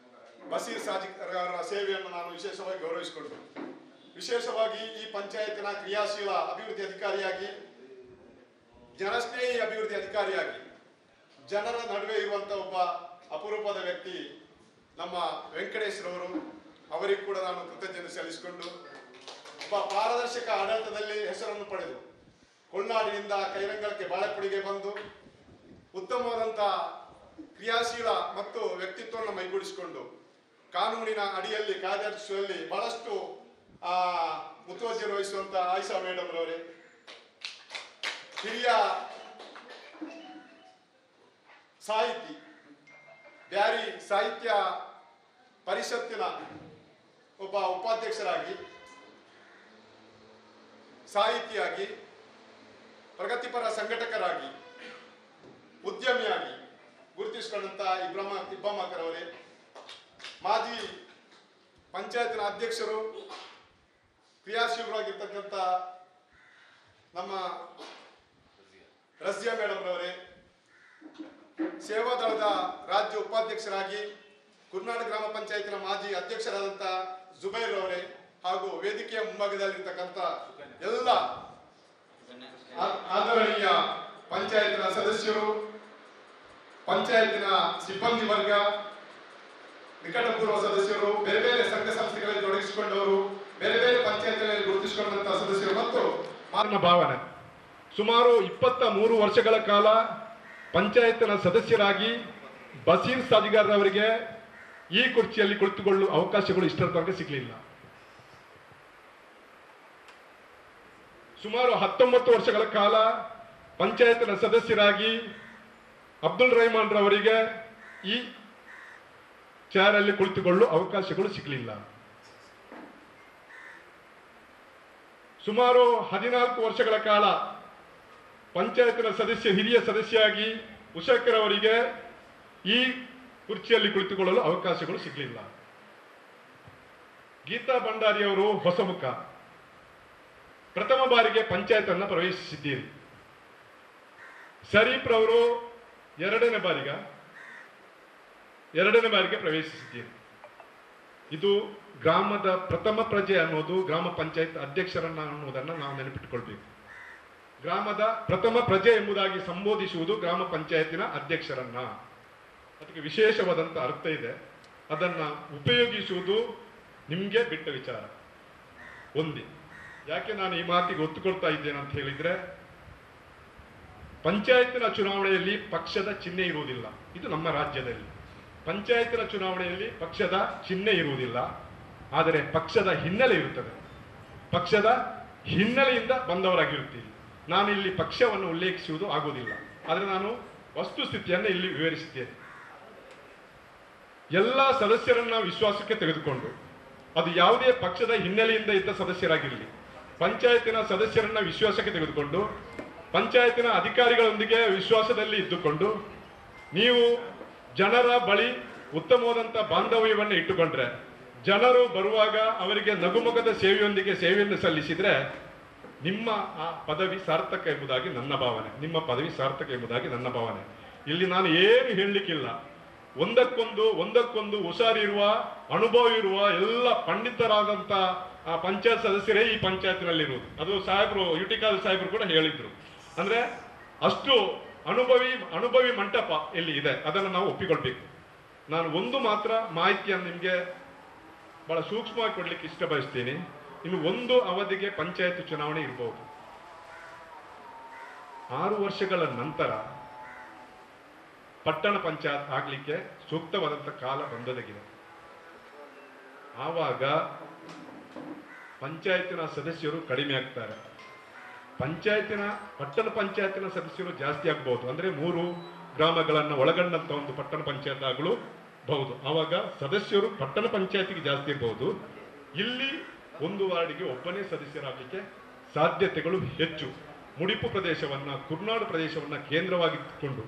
G: ಬಸೀರ್ ಸಾಜಿಕ್ ಅವರ ಸೇವೆಯನ್ನು ನಾನು ವಿಶೇಷವಾಗಿ ಗೌರವಿಸಿಕೊಂಡು, ವಿಶೇಷವಾಗಿ ಈ ಪಂಚಾಯತಿನ ಕ್ರಿಯಾಶೀಲ ಅಭಿವೃದ್ಧಿ ಅಧಿಕಾರಿಯಾಗಿ, ಜನಸ್ನೇಹಿ ಅಭಿವೃದ್ಧಿ ಅಧಿಕಾರಿಯಾಗಿ ಜನರ ನಡುವೆ ಇರುವಂತಹ ಒಬ್ಬ ಅಪರೂಪದ ವ್ಯಕ್ತಿ ನಮ್ಮ ವೆಂಕಟೇಶ್ರವರು. ಅವರಿಗೂ ಕೂಡ ನಾನು ಕೃತಜ್ಞತೆ ಸಲ್ಲಿಸಿಕೊಂಡು, ಒಬ್ಬ ಪಾರದರ್ಶಕ ಆಡಳಿತದಲ್ಲಿ ಹೆಸರನ್ನು ಪಡೆದು ಕೊಲ್ನಾಡಿನಿಂದ ಕೈರಂಗಲಕ್ಕೆ ಬಾಳೆಪುಡಿಗೆ ಬಂದು ಉತ್ತಮವಾದಂತಹ ಕ್ರಿಯಾಶೀಲ ಮತ್ತು ವ್ಯಕ್ತಿತ್ವವನ್ನು ಮೈಗೂಡಿಸಿಕೊಂಡು ಕಾನೂನಿನ ಅಡಿಯಲ್ಲಿ ಕಾರ್ಯದರ್ಶಿಯಲ್ಲಿ ಬಹಳಷ್ಟು ಮುತುವರ್ಜಿ ವಹಿಸುವಂತ ಆಯಿಷಾ ಮೇಡಮ್ ರವರೇ, ಹಿರಿಯ ಸಾಹಿತಿ, ಬ್ಯಾರಿ ಸಾಹಿತ್ಯ ಪರಿಷತ್ತಿನ ಒಬ್ಬ ಉಪಾಧ್ಯಕ್ಷರಾಗಿ, ಸಾಹಿತಿಯಾಗಿ, ಪ್ರಗತಿಪರ ಸಂಘಟಕರಾಗಿ, ಉದ್ಯಮಿಯಾಗಿ ಗುರುತಿಸಿಕೊಂಡಂತ ಇಬ್ಬಮ್ಮಕರವರೇ, ಮಾಜಿ ಪಂಚಾಯತ್ನ ಅಧ್ಯಕ್ಷರು, ಕ್ರಿಯಾಶೀಲರಾಗಿರ್ತಕ್ಕಂಥ ನಮ್ಮ ರಜಿಯಾ ಮೇಡಮ್ ರವರೇ, ಸೇವಾದಳದ ರಾಜ್ಯ ಉಪಾಧ್ಯಕ್ಷರಾಗಿ ಕುರ್ನಾಡ ಗ್ರಾಮ ಪಂಚಾಯತಿನ ಮಾಜಿ ಅಧ್ಯಕ್ಷರಾದಂಥ ಜುಬೈರ್ ಅವರೇ, ಹಾಗೂ ವೇದಿಕೆಯ ಮುಂಭಾಗದಲ್ಲಿರ್ತಕ್ಕಂಥ ಎಲ್ಲ ಆದರಣೀಯ ಪಂಚಾಯತಿನ ಸದಸ್ಯರು, ಪಂಚಾಯತಿನ ಸಿಬ್ಬಂದಿ ವರ್ಗ, ನಿಕಟಪೂರ್ವ ಸದಸ್ಯರು, ಬೇರೆ ಬೇರೆ ಸಂಘ ಸಂಸ್ಥೆಗಳಲ್ಲಿ ತೊಡಗಿಸಿಕೊಂಡವರು, ಬೇರೆ ಬೇರೆ ಪಂಚಾಯತಿಗಳಲ್ಲಿ ಗುರುತಿಸಿಕೊಂಡಂತಹ ಸದಸ್ಯರು ಮತ್ತು
H: ನನ್ನ ಭಾವನೆ, ಸುಮಾರು 23 ವರ್ಷಗಳ ಕಾಲ ಪಂಚಾಯತ್ನ ಸದಸ್ಯರಾಗಿ ಬಸೀರ್ ಸಾಜಿಗಾರ್ ಅವರಿಗೆ ಈ ಕುರ್ಚಿಯಲ್ಲಿ ಕುಳಿತುಕೊಳ್ಳುವ ಅವಕಾಶಗಳು ಇಷ್ಟರ ತನಕ ಸಿಗಲಿಲ್ಲ. ಸುಮಾರು 19 ವರ್ಷಗಳ ಕಾಲ ಪಂಚಾಯತ್ನ ಸದಸ್ಯರಾಗಿ ಅಬ್ದುಲ್ ರಹಮಾನ್ ರವರಿಗೆ ಈ ಚೇರಲ್ಲಿ ಕುಳಿತುಕೊಳ್ಳುವ ಅವಕಾಶಗಳು ಸಿಗಲಿಲ್ಲ. ಸುಮಾರು 14 ವರ್ಷಗಳ ಕಾಲ ಪಂಚಾಯತ್ನ ಹಿರಿಯ ಸದಸ್ಯರಾಗಿ ಉಷಾಕರ್ ಅವರಿಗೆ ಈ ಕುರ್ಚಿಯಲ್ಲಿ ಕುಳಿತುಕೊಳ್ಳಲು ಅವಕಾಶಗಳು ಸಿಗಲಿಲ್ಲ. ಗೀತಾ ಭಂಡಾರಿ ಅವರು ಹೊಸಮುಖ, ಪ್ರಥಮ ಬಾರಿಗೆ ಪಂಚಾಯತ್ ಅನ್ನು ಪ್ರವೇಶಿಸಿದ್ದೀರಿ. ಶರೀಫ್ ರವರು ಎರಡನೇ ಬಾರಿಗೆ ಪ್ರವೇಶಿಸಿದ್ದೀರಿ. ಇದು ಗ್ರಾಮದ ಪ್ರಥಮ ಪ್ರಜೆ ಅನ್ನೋದು ಗ್ರಾಮ ಪಂಚಾಯತ್ ಅಧ್ಯಕ್ಷರನ್ನ ಅನ್ನೋದನ್ನು ನಾವು ನೆನಪಿಟ್ಟುಕೊಳ್ಬೇಕು. ಗ್ರಾಮದ ಪ್ರಥಮ ಪ್ರಜೆ ಎಂಬುದಾಗಿ ಸಂಬೋಧಿಸುವುದು ಗ್ರಾಮ ಪಂಚಾಯತಿನ ಅಧ್ಯಕ್ಷರನ್ನ. ಅದಕ್ಕೆ ವಿಶೇಷವಾದಂಥ ಅರ್ಥ ಇದೆ. ಅದನ್ನ ಉಪಯೋಗಿಸುವುದು ನಿಮಗೆ ಬಿಟ್ಟ ವಿಚಾರ. ಒಂದೇ ಯಾಕೆ ನಾನು ಈ ಮಾತಿಗೆ ಒತ್ತು ಕೊಡ್ತಾ ಇದ್ದೇನೆ ಅಂತ ಹೇಳಿದ್ರೆ, ಪಂಚಾಯತಿನ ಚುನಾವಣೆಯಲ್ಲಿ ಪಕ್ಷದ ಚಿಹ್ನೆ ಇರುವುದಿಲ್ಲ. ಇದು ನಮ್ಮ ರಾಜ್ಯದಲ್ಲಿ ಪಂಚಾಯತಿನ ಚುನಾವಣೆಯಲ್ಲಿ ಪಕ್ಷದ ಚಿಹ್ನೆ ಇರುವುದಿಲ್ಲ, ಆದರೆ ಪಕ್ಷದ ಹಿನ್ನೆಲೆ ಇರುತ್ತದೆ. ಪಕ್ಷದ ಹಿನ್ನೆಲೆಯಿಂದ ಬಂದವರಾಗಿರುತ್ತೀರಿ. ನಾನು ಇಲ್ಲಿ ಪಕ್ಷವನ್ನು ಉಲ್ಲೇಖಿಸುವುದು ಆಗುವುದಿಲ್ಲ, ಆದರೆ ನಾನು ವಸ್ತುಸ್ಥಿತಿಯನ್ನು ಇಲ್ಲಿ ವಿವರಿಸುತ್ತೇನೆ. ಎಲ್ಲ ಸದಸ್ಯರನ್ನ ವಿಶ್ವಾಸಕ್ಕೆ ತೆಗೆದುಕೊಂಡು, ಅದು ಯಾವುದೇ ಪಕ್ಷದ ಹಿನ್ನೆಲೆಯಿಂದ ಇದ್ದ ಸದಸ್ಯರಾಗಿರಲಿ, ಪಂಚಾಯತಿನ ಸದಸ್ಯರನ್ನ ವಿಶ್ವಾಸಕ್ಕೆ ತೆಗೆದುಕೊಂಡು, ಪಂಚಾಯತಿನ ಅಧಿಕಾರಿಗಳೊಂದಿಗೆ ವಿಶ್ವಾಸದಲ್ಲಿ ಇದ್ದುಕೊಂಡು, ನೀವು ಜನರ ಬಳಿ ಉತ್ತಮವಾದಂಥ ಬಾಂಧವ್ಯವನ್ನು ಇಟ್ಟುಕೊಂಡ್ರೆ, ಜನರು ಬರುವಾಗ ಅವರಿಗೆ ನಗುಮುಖದ ಸೇವೆಯೊಂದಿಗೆ ಸೇವೆಯನ್ನು ಸಲ್ಲಿಸಿದ್ರೆ ನಿಮ್ಮ ಆ ಪದವಿ ಸಾರ್ಥಕ ಎಂಬುದಾಗಿ ನನ್ನ ಭಾವನೆ. ನಿಮ್ಮ ಪದವಿ ಸಾರ್ಥಕ ಎಂಬುದಾಗಿ ನನ್ನ ಭಾವನೆ. ಇಲ್ಲಿ ನಾನು ಏನು ಹೇಳಲಿಕ್ಕಿಲ್ಲ. ಒಂದಕ್ಕೊಂದು ಹುಷಾರಿರುವ, ಅನುಭವ ಇರುವ ಎಲ್ಲ ಪಂಡಿತರಾದಂಥ ಆ ಪಂಚಾಯತ್ ಸದಸ್ಯರೇ ಈ ಪಂಚಾಯತ್ನಲ್ಲಿರುವುದು. ಅದು ಸಾಹೇಬರು, ಯುಟಿಕಾದ ಸಾಹೇಬರು ಕೂಡ ಹೇಳಿದ್ರು. ಅಂದ್ರೆ ಅಷ್ಟು ಅನುಭವಿ ಮಂಟಪ ಇಲ್ಲಿ ಇದೆ. ಅದನ್ನು ನಾವು ಒಪ್ಪಿಕೊಳ್ಬೇಕು. ನಾನು ಒಂದು ಮಾತ್ರ ಮಾಹಿತಿಯನ್ನು ನಿಮಗೆ ಬಹಳ ಸೂಕ್ಷ್ಮವಾಗಿ ಕೊಡ್ಲಿಕ್ಕೆ ಇಷ್ಟ ಬಯಸ್ತೀನಿ. ಇನ್ನು ಒಂದು ಅವಧಿಗೆ ಪಂಚಾಯತ್ ಚುನಾವಣೆ ಇರಬಹುದು. 6 ವರ್ಷಗಳ ನಂತರ ಪಟ್ಟಣ ಪಂಚಾಯತ್ ಆಗಲಿಕ್ಕೆ ಸೂಕ್ತವಾದಂಥ ಕಾಲ ಬಂದೊದಗಿದೆ. ಆವಾಗ ಪಂಚಾಯತಿನ ಸದಸ್ಯರು ಕಡಿಮೆ ಆಗ್ತಾರೆ. ಪಟ್ಟಣ ಪಂಚಾಯತಿನ ಸದಸ್ಯರು ಜಾಸ್ತಿ ಆಗ್ಬಹುದು. ಅಂದರೆ 3 ಗ್ರಾಮಗಳನ್ನು ಒಳಗೊಂಡಂತ ಒಂದು ಪಟ್ಟಣ ಪಂಚಾಯತ್ ಆಗಲು ಬಹುದು. ಆವಾಗ ಸದಸ್ಯರು ಪಟ್ಟಣ ಪಂಚಾಯತಿಗೆ ಜಾಸ್ತಿ ಇರಬಹುದು. ಇಲ್ಲಿ ಒಂದು ವಾರ್ಡಿಗೆ ಒಬ್ಬನೇ ಸದಸ್ಯರಾಗಲಿಕ್ಕೆ ಸಾಧ್ಯತೆಗಳು ಹೆಚ್ಚು. ಮುಡಿಪು ಪ್ರದೇಶವನ್ನ, ಕುರ್ನಾಡು ಪ್ರದೇಶವನ್ನ ಕೇಂದ್ರವಾಗಿಟ್ಟುಕೊಂಡು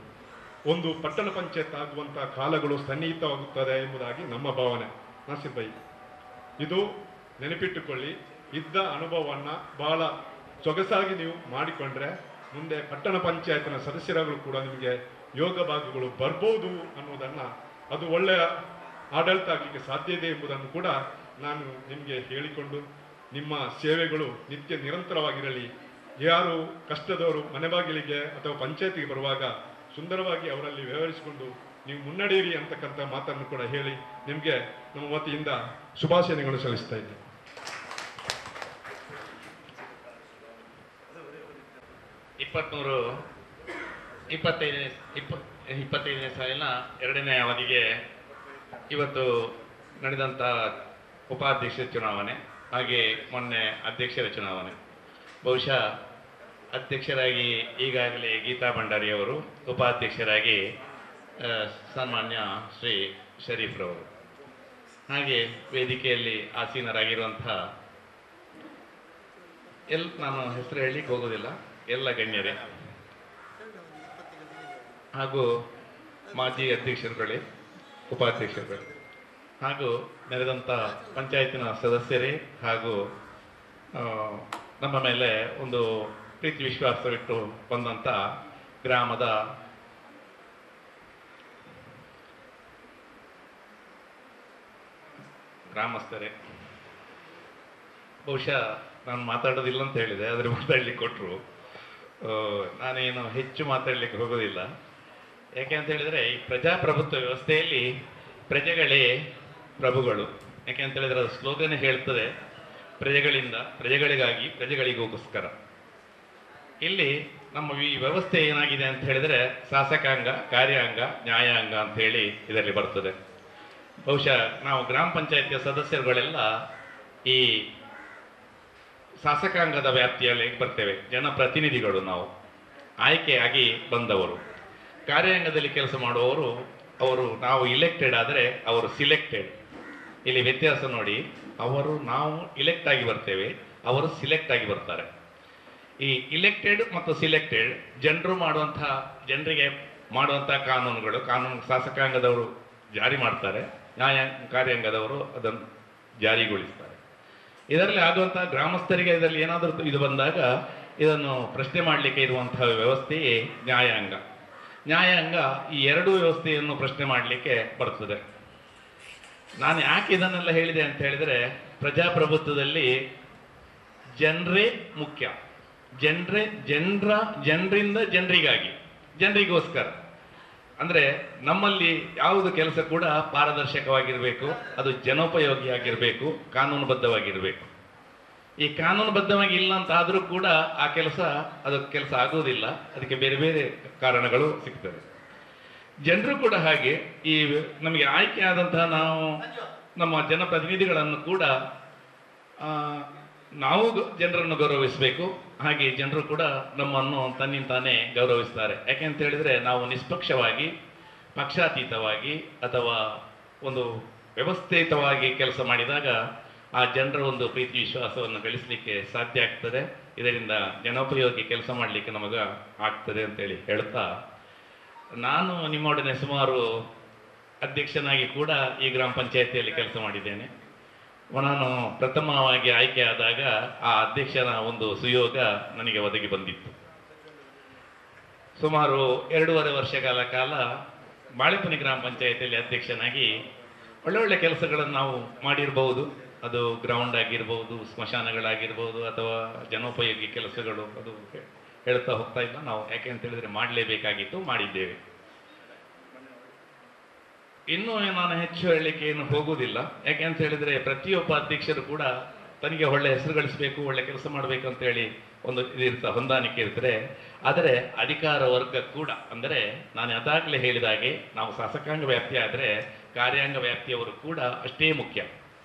H: ಒಂದು ಪಟ್ಟಣ ಪಂಚಾಯತ್ ಆಗುವಂತಹ ಕಾಲಗಳು ಸನ್ನಿಹಿತವಾಗುತ್ತದೆ ಎಂಬುದಾಗಿ ನಮ್ಮ ಭಾವನೆ. ನಾಸಿರ್ ಬೈ, ಇದು ನೆನಪಿಟ್ಟುಕೊಳ್ಳಿ. ಇದ್ದ ಅನುಭವವನ್ನ ಬಹಳ ಸೊಗಸಾಗಿ ನೀವು ಮಾಡಿಕೊಂಡ್ರೆ ಮುಂದೆ ಪಟ್ಟಣ ಪಂಚಾಯತ್ನ ಸದಸ್ಯರುಗಳು ಕೂಡ ನಿಮಗೆ ಯೋಗ ಭಾಗಗಳು ಬರ್ಬೋದು ಅನ್ನೋದನ್ನ, ಅದು ಒಳ್ಳೆಯ ಆಡಳಿತ ಆಗಲಿಕ್ಕೆ ಸಾಧ್ಯ ಇದೆ ಎಂಬುದನ್ನು ಕೂಡ ನಾನು ನಿಮಗೆ ಹೇಳಿಕೊಂಡು, ನಿಮ್ಮ ಸೇವೆಗಳು ನಿತ್ಯ ನಿರಂತರವಾಗಿರಲಿ. ಯಾರು ಕಷ್ಟದವರು ಮನೆ ಬಾಗಿಲಿಗೆ ಅಥವಾ ಪಂಚಾಯತಿಗೆ ಬರುವಾಗ ಸುಂದರವಾಗಿ ಅವರಲ್ಲಿ ವ್ಯವಹರಿಸಿಕೊಂಡು ನೀವು ಮುನ್ನಡೆಯಿರಿ ಅಂತಕ್ಕಂಥ ಮಾತನ್ನು ಕೂಡ ಹೇಳಿ ನಿಮಗೆ ನಮ್ಮ ವತಿಯಿಂದ ಶುಭಾಶಯಗಳು ಸಲ್ಲಿಸ್ತಾ ಇದ್ದೇನೆ.
I: ಇಪ್ಪತ್ತೈದನೇ ಸಾಲಿನ 2ನೇ ಅವಧಿಗೆ ಇವತ್ತು ನಡೆದಂಥ ಉಪಾಧ್ಯಕ್ಷ ಚುನಾವಣೆ, ಹಾಗೆ ಮೊನ್ನೆ ಅಧ್ಯಕ್ಷರ ಚುನಾವಣೆ. ಬಹುಶಃ ಅಧ್ಯಕ್ಷರಾಗಿ ಈಗಾಗಲೇ ಗೀತಾ ಭಂಡಾರಿಯವರು, ಉಪಾಧ್ಯಕ್ಷರಾಗಿ ಸನ್ಮಾನ್ಯ ಶ್ರೀ ಶರೀಫ್ರವರು, ಹಾಗೆ ವೇದಿಕೆಯಲ್ಲಿ ಆಸೀನರಾಗಿರುವಂಥ ನಾನು ಹೆಸರು ಹೇಳಲಿಕ್ಕೆ ಹೋಗೋದಿಲ್ಲ, ಎಲ್ಲ ಗಣ್ಯರೇ ಹಾಗೂ ಮಾಜಿ ಅಧ್ಯಕ್ಷರುಗಳೇ, ಉಪಾಧ್ಯಕ್ಷರುಗಳೇ, ಹಾಗೂ ನೆರೆದಂಥ ಪಂಚಾಯತಿನ ಸದಸ್ಯರೇ ಹಾಗೂ ನಮ್ಮ ಮೇಲೆ ಒಂದು ಪ್ರೀತಿ ವಿಶ್ವಾಸವಿಟ್ಟು ಬಂದಂಥ ಗ್ರಾಮದ ಗ್ರಾಮಸ್ಥರೇ. ಬಹುಶಃ ನಾನು ಮಾತಾಡೋದಿಲ್ಲ ಅಂತ ಹೇಳಿದೆ, ಆದರೆ ಮಾತಾಡ್ಲಿಕ್ಕೆ ಕೊಟ್ಟರು. ನಾನೇನು ಹೆಚ್ಚು ಮಾತಾಡಲಿಕ್ಕೆ ಹೋಗೋದಿಲ್ಲ. ಯಾಕೆ ಅಂತ ಹೇಳಿದರೆ, ಈ ಪ್ರಜಾಪ್ರಭುತ್ವ ವ್ಯವಸ್ಥೆಯಲ್ಲಿ ಪ್ರಜೆಗಳೇ ಪ್ರಭುಗಳು. ಯಾಕೆ ಅಂತ ಹೇಳಿದರೆ ಅದು ಸ್ಲೋಗನ್ ಹೇಳ್ತದೆ, ಪ್ರಜೆಗಳಿಂದ ಪ್ರಜೆಗಳಿಗಾಗಿ ಪ್ರಜೆಗಳಿಗೋಸ್ಕರ. ಇಲ್ಲಿ ನಮ್ಮ ಈ ವ್ಯವಸ್ಥೆ ಏನಾಗಿದೆ ಅಂತ ಹೇಳಿದರೆ ಶಾಸಕಾಂಗ, ಕಾರ್ಯಾಂಗ, ನ್ಯಾಯಾಂಗ ಅಂತ ಹೇಳಿ ಇದರಲ್ಲಿ ಬರ್ತದೆ. ಬಹುಶಃ ನಾವು ಗ್ರಾಮ ಪಂಚಾಯತಿಯ ಸದಸ್ಯರುಗಳೆಲ್ಲ ಈ ಶಾಸಕಾಂಗದ ವ್ಯಾಪ್ತಿಯಲ್ಲಿ ಬರ್ತೇವೆ. ಜನಪ್ರತಿನಿಧಿಗಳು ನಾವು, ಆಯ್ಕೆಯಾಗಿ ಬಂದವರು. ಕಾರ್ಯಾಂಗದಲ್ಲಿ ಕೆಲಸ ಮಾಡುವವರು ನಾವು ಇಲೆಕ್ಟೆಡ್ ಆದರೆ ಅವರು ಸಿಲೆಕ್ಟೆಡ್. ಇಲ್ಲಿ ವ್ಯತ್ಯಾಸ ನೋಡಿ, ನಾವು ಇಲೆಕ್ಟ್ ಆಗಿ ಬರ್ತೇವೆ, ಅವರು ಸಿಲೆಕ್ಟ್ ಆಗಿ ಬರ್ತಾರೆ. ಈ ಇಲೆಕ್ಟೆಡ್ ಮತ್ತು ಸಿಲೆಕ್ಟೆಡ್ ಜನರಿಗೆ ಮಾಡುವಂತಹ ಕಾನೂನು ಶಾಸಕಾಂಗದವರು ಜಾರಿ ಮಾಡ್ತಾರೆ, ಕಾರ್ಯಾಂಗದವರು ಅದನ್ನು ಜಾರಿಗೊಳಿಸ್ತಾರೆ. ಇದರಲ್ಲಿ ಆಗುವಂತಹ ಗ್ರಾಮಸ್ಥರಿಗೆ ಇದರಲ್ಲಿ ಏನಾದರೂ ಇದು ಬಂದಾಗ ಇದನ್ನು ಪ್ರಶ್ನೆ ಮಾಡಲಿಕ್ಕೆ ಇರುವಂತಹ ವ್ಯವಸ್ಥೆಯೇ ನ್ಯಾಯಾಂಗ. ಈ 2 ವ್ಯವಸ್ಥೆಯನ್ನು ಪ್ರಶ್ನೆ ಮಾಡಲಿಕ್ಕೆ ಬರ್ತದೆ. ನಾನು ಯಾಕೆ ಇದನ್ನೆಲ್ಲ ಹೇಳಿದೆ ಅಂತ ಹೇಳಿದರೆ, ಪ್ರಜಾಪ್ರಭುತ್ವದಲ್ಲಿ ಜನರೇ ಮುಖ್ಯ. ಜನರಿಂದ ಜನರಿಗೋಸ್ಕರ. ಅಂದರೆ ನಮ್ಮಲ್ಲಿ ಯಾವುದು ಕೆಲಸ ಕೂಡ ಪಾರದರ್ಶಕವಾಗಿರಬೇಕು, ಅದು ಜನೋಪಯೋಗಿಯಾಗಿರಬೇಕು, ಕಾನೂನುಬದ್ಧವಾಗಿರಬೇಕು. ಈ ಕಾನೂನುಬದ್ಧವಾಗಿ ಇಲ್ಲ ಅಂತ ಆದರೂ ಕೂಡ ಆ ಕೆಲಸ ಆಗೋದಿಲ್ಲ. ಅದಕ್ಕೆ ಬೇರೆ ಬೇರೆ ಕಾರಣಗಳು ಸಿಗ್ತವೆ. ಜನರು ಕೂಡ ಹಾಗೆ ನಮಗೆ ಆಯ್ಕೆ ಆದಂತಹ ನಮ್ಮ ಜನಪ್ರತಿನಿಧಿಗಳನ್ನು ಕೂಡ ನಾವು ಜನರನ್ನು ಗೌರವಿಸಬೇಕು, ಹಾಗೆ ಜನರು ಕೂಡ ನಮ್ಮನ್ನು ತನ್ನಿಂತಾನೇ ಗೌರವಿಸ್ತಾರೆ. ಯಾಕೆ ಅಂತ ಹೇಳಿದರೆ ನಾವು ನಿಷ್ಪಕ್ಷವಾಗಿ, ಪಕ್ಷಾತೀತವಾಗಿ ಅಥವಾ ಒಂದು ವ್ಯವಸ್ಥಿತವಾಗಿ ಕೆಲಸ ಮಾಡಿದಾಗ ಆ ಜನರ ಒಂದು ಪ್ರೀತಿ ವಿಶ್ವಾಸವನ್ನು ಗಳಿಸಲಿಕ್ಕೆ ಸಾಧ್ಯ ಆಗ್ತದೆ. ಇದರಿಂದ ಜನೋಪಯೋಗಿ ಕೆಲಸ ಮಾಡಲಿಕ್ಕೆ ನಮಗೆ ಆಗ್ತದೆ ಅಂತೇಳಿ ಹೇಳ್ತಾ, ನಾನು ನಿಮ್ಮೊಡನೆ ಸುಮಾರು ಅಧ್ಯಕ್ಷನಾಗಿ ಕೂಡ ಈ ಗ್ರಾಮ ಪಂಚಾಯತಿಯಲ್ಲಿ ಕೆಲಸ ಮಾಡಿದ್ದೇನೆ. ನಾನು ಪ್ರಥಮವಾಗಿ ಆಯ್ಕೆ ಆದಾಗ ಆ ಅಧ್ಯಕ್ಷನ ಒಂದು ಸುಯೋಗ ನನಗೆ ಒದಗಿ ಬಂದಿತ್ತು. ಸುಮಾರು 2.5 ವರ್ಷಗಳ ಕಾಲ ಬಾಳೆಪನಿ ಗ್ರಾಮ ಪಂಚಾಯತಿಯಲ್ಲಿ ಅಧ್ಯಕ್ಷನಾಗಿ ಒಳ್ಳೊಳ್ಳೆ ಕೆಲಸಗಳನ್ನು ನಾವು ಮಾಡಿರಬಹುದು. ಅದು ಗ್ರೌಂಡ್ ಆಗಿರ್ಬೋದು, ಸ್ಮಶಾನಗಳಾಗಿರ್ಬೋದು, ಅಥವಾ ಜನೋಪಯೋಗಿ ಕೆಲಸಗಳು. ಅದು ಹೇಳ್ತಾ ಹೋಗ್ತಾ ಇಲ್ಲ ನಾವು, ಯಾಕೆ ಅಂತ ಹೇಳಿದ್ರೆ ಮಾಡಲೇಬೇಕಾಗಿತ್ತು, ಮಾಡಿದ್ದೇವೆ. ಇನ್ನೂ ನಾನು ಹೆಚ್ಚು ಹೇಳಲಿಕ್ಕೆ ಏನು ಹೋಗುವುದಿಲ್ಲ. ಯಾಕೆ ಅಂತ ಹೇಳಿದ್ರೆ ಪ್ರತಿಯೊಬ್ಬ ಅಧ್ಯಕ್ಷರು ಕೂಡ ತನಗೆ ಒಳ್ಳೆ ಹೆಸರು ಗಳಿಸಬೇಕು, ಒಳ್ಳೆ ಕೆಲಸ ಮಾಡಬೇಕು ಅಂತೇಳಿ ಒಂದು ಹೊಂದಾಣಿಕೆ ಇರ್ತಾರೆ. ಆದರೆ ಅಧಿಕಾರ ವರ್ಗ ಕೂಡ, ಅಂದರೆ ನಾನು ಅದಾಗಲೇ ಹೇಳಿದಾಗೆ ನಾವು ಶಾಸಕಾಂಗ ವ್ಯಾಪ್ತಿ ಆದರೆ ಕಾರ್ಯಾಂಗ ವ್ಯಾಪ್ತಿಯವರು ಕೂಡ ಅಷ್ಟೇ ಮುಖ್ಯ.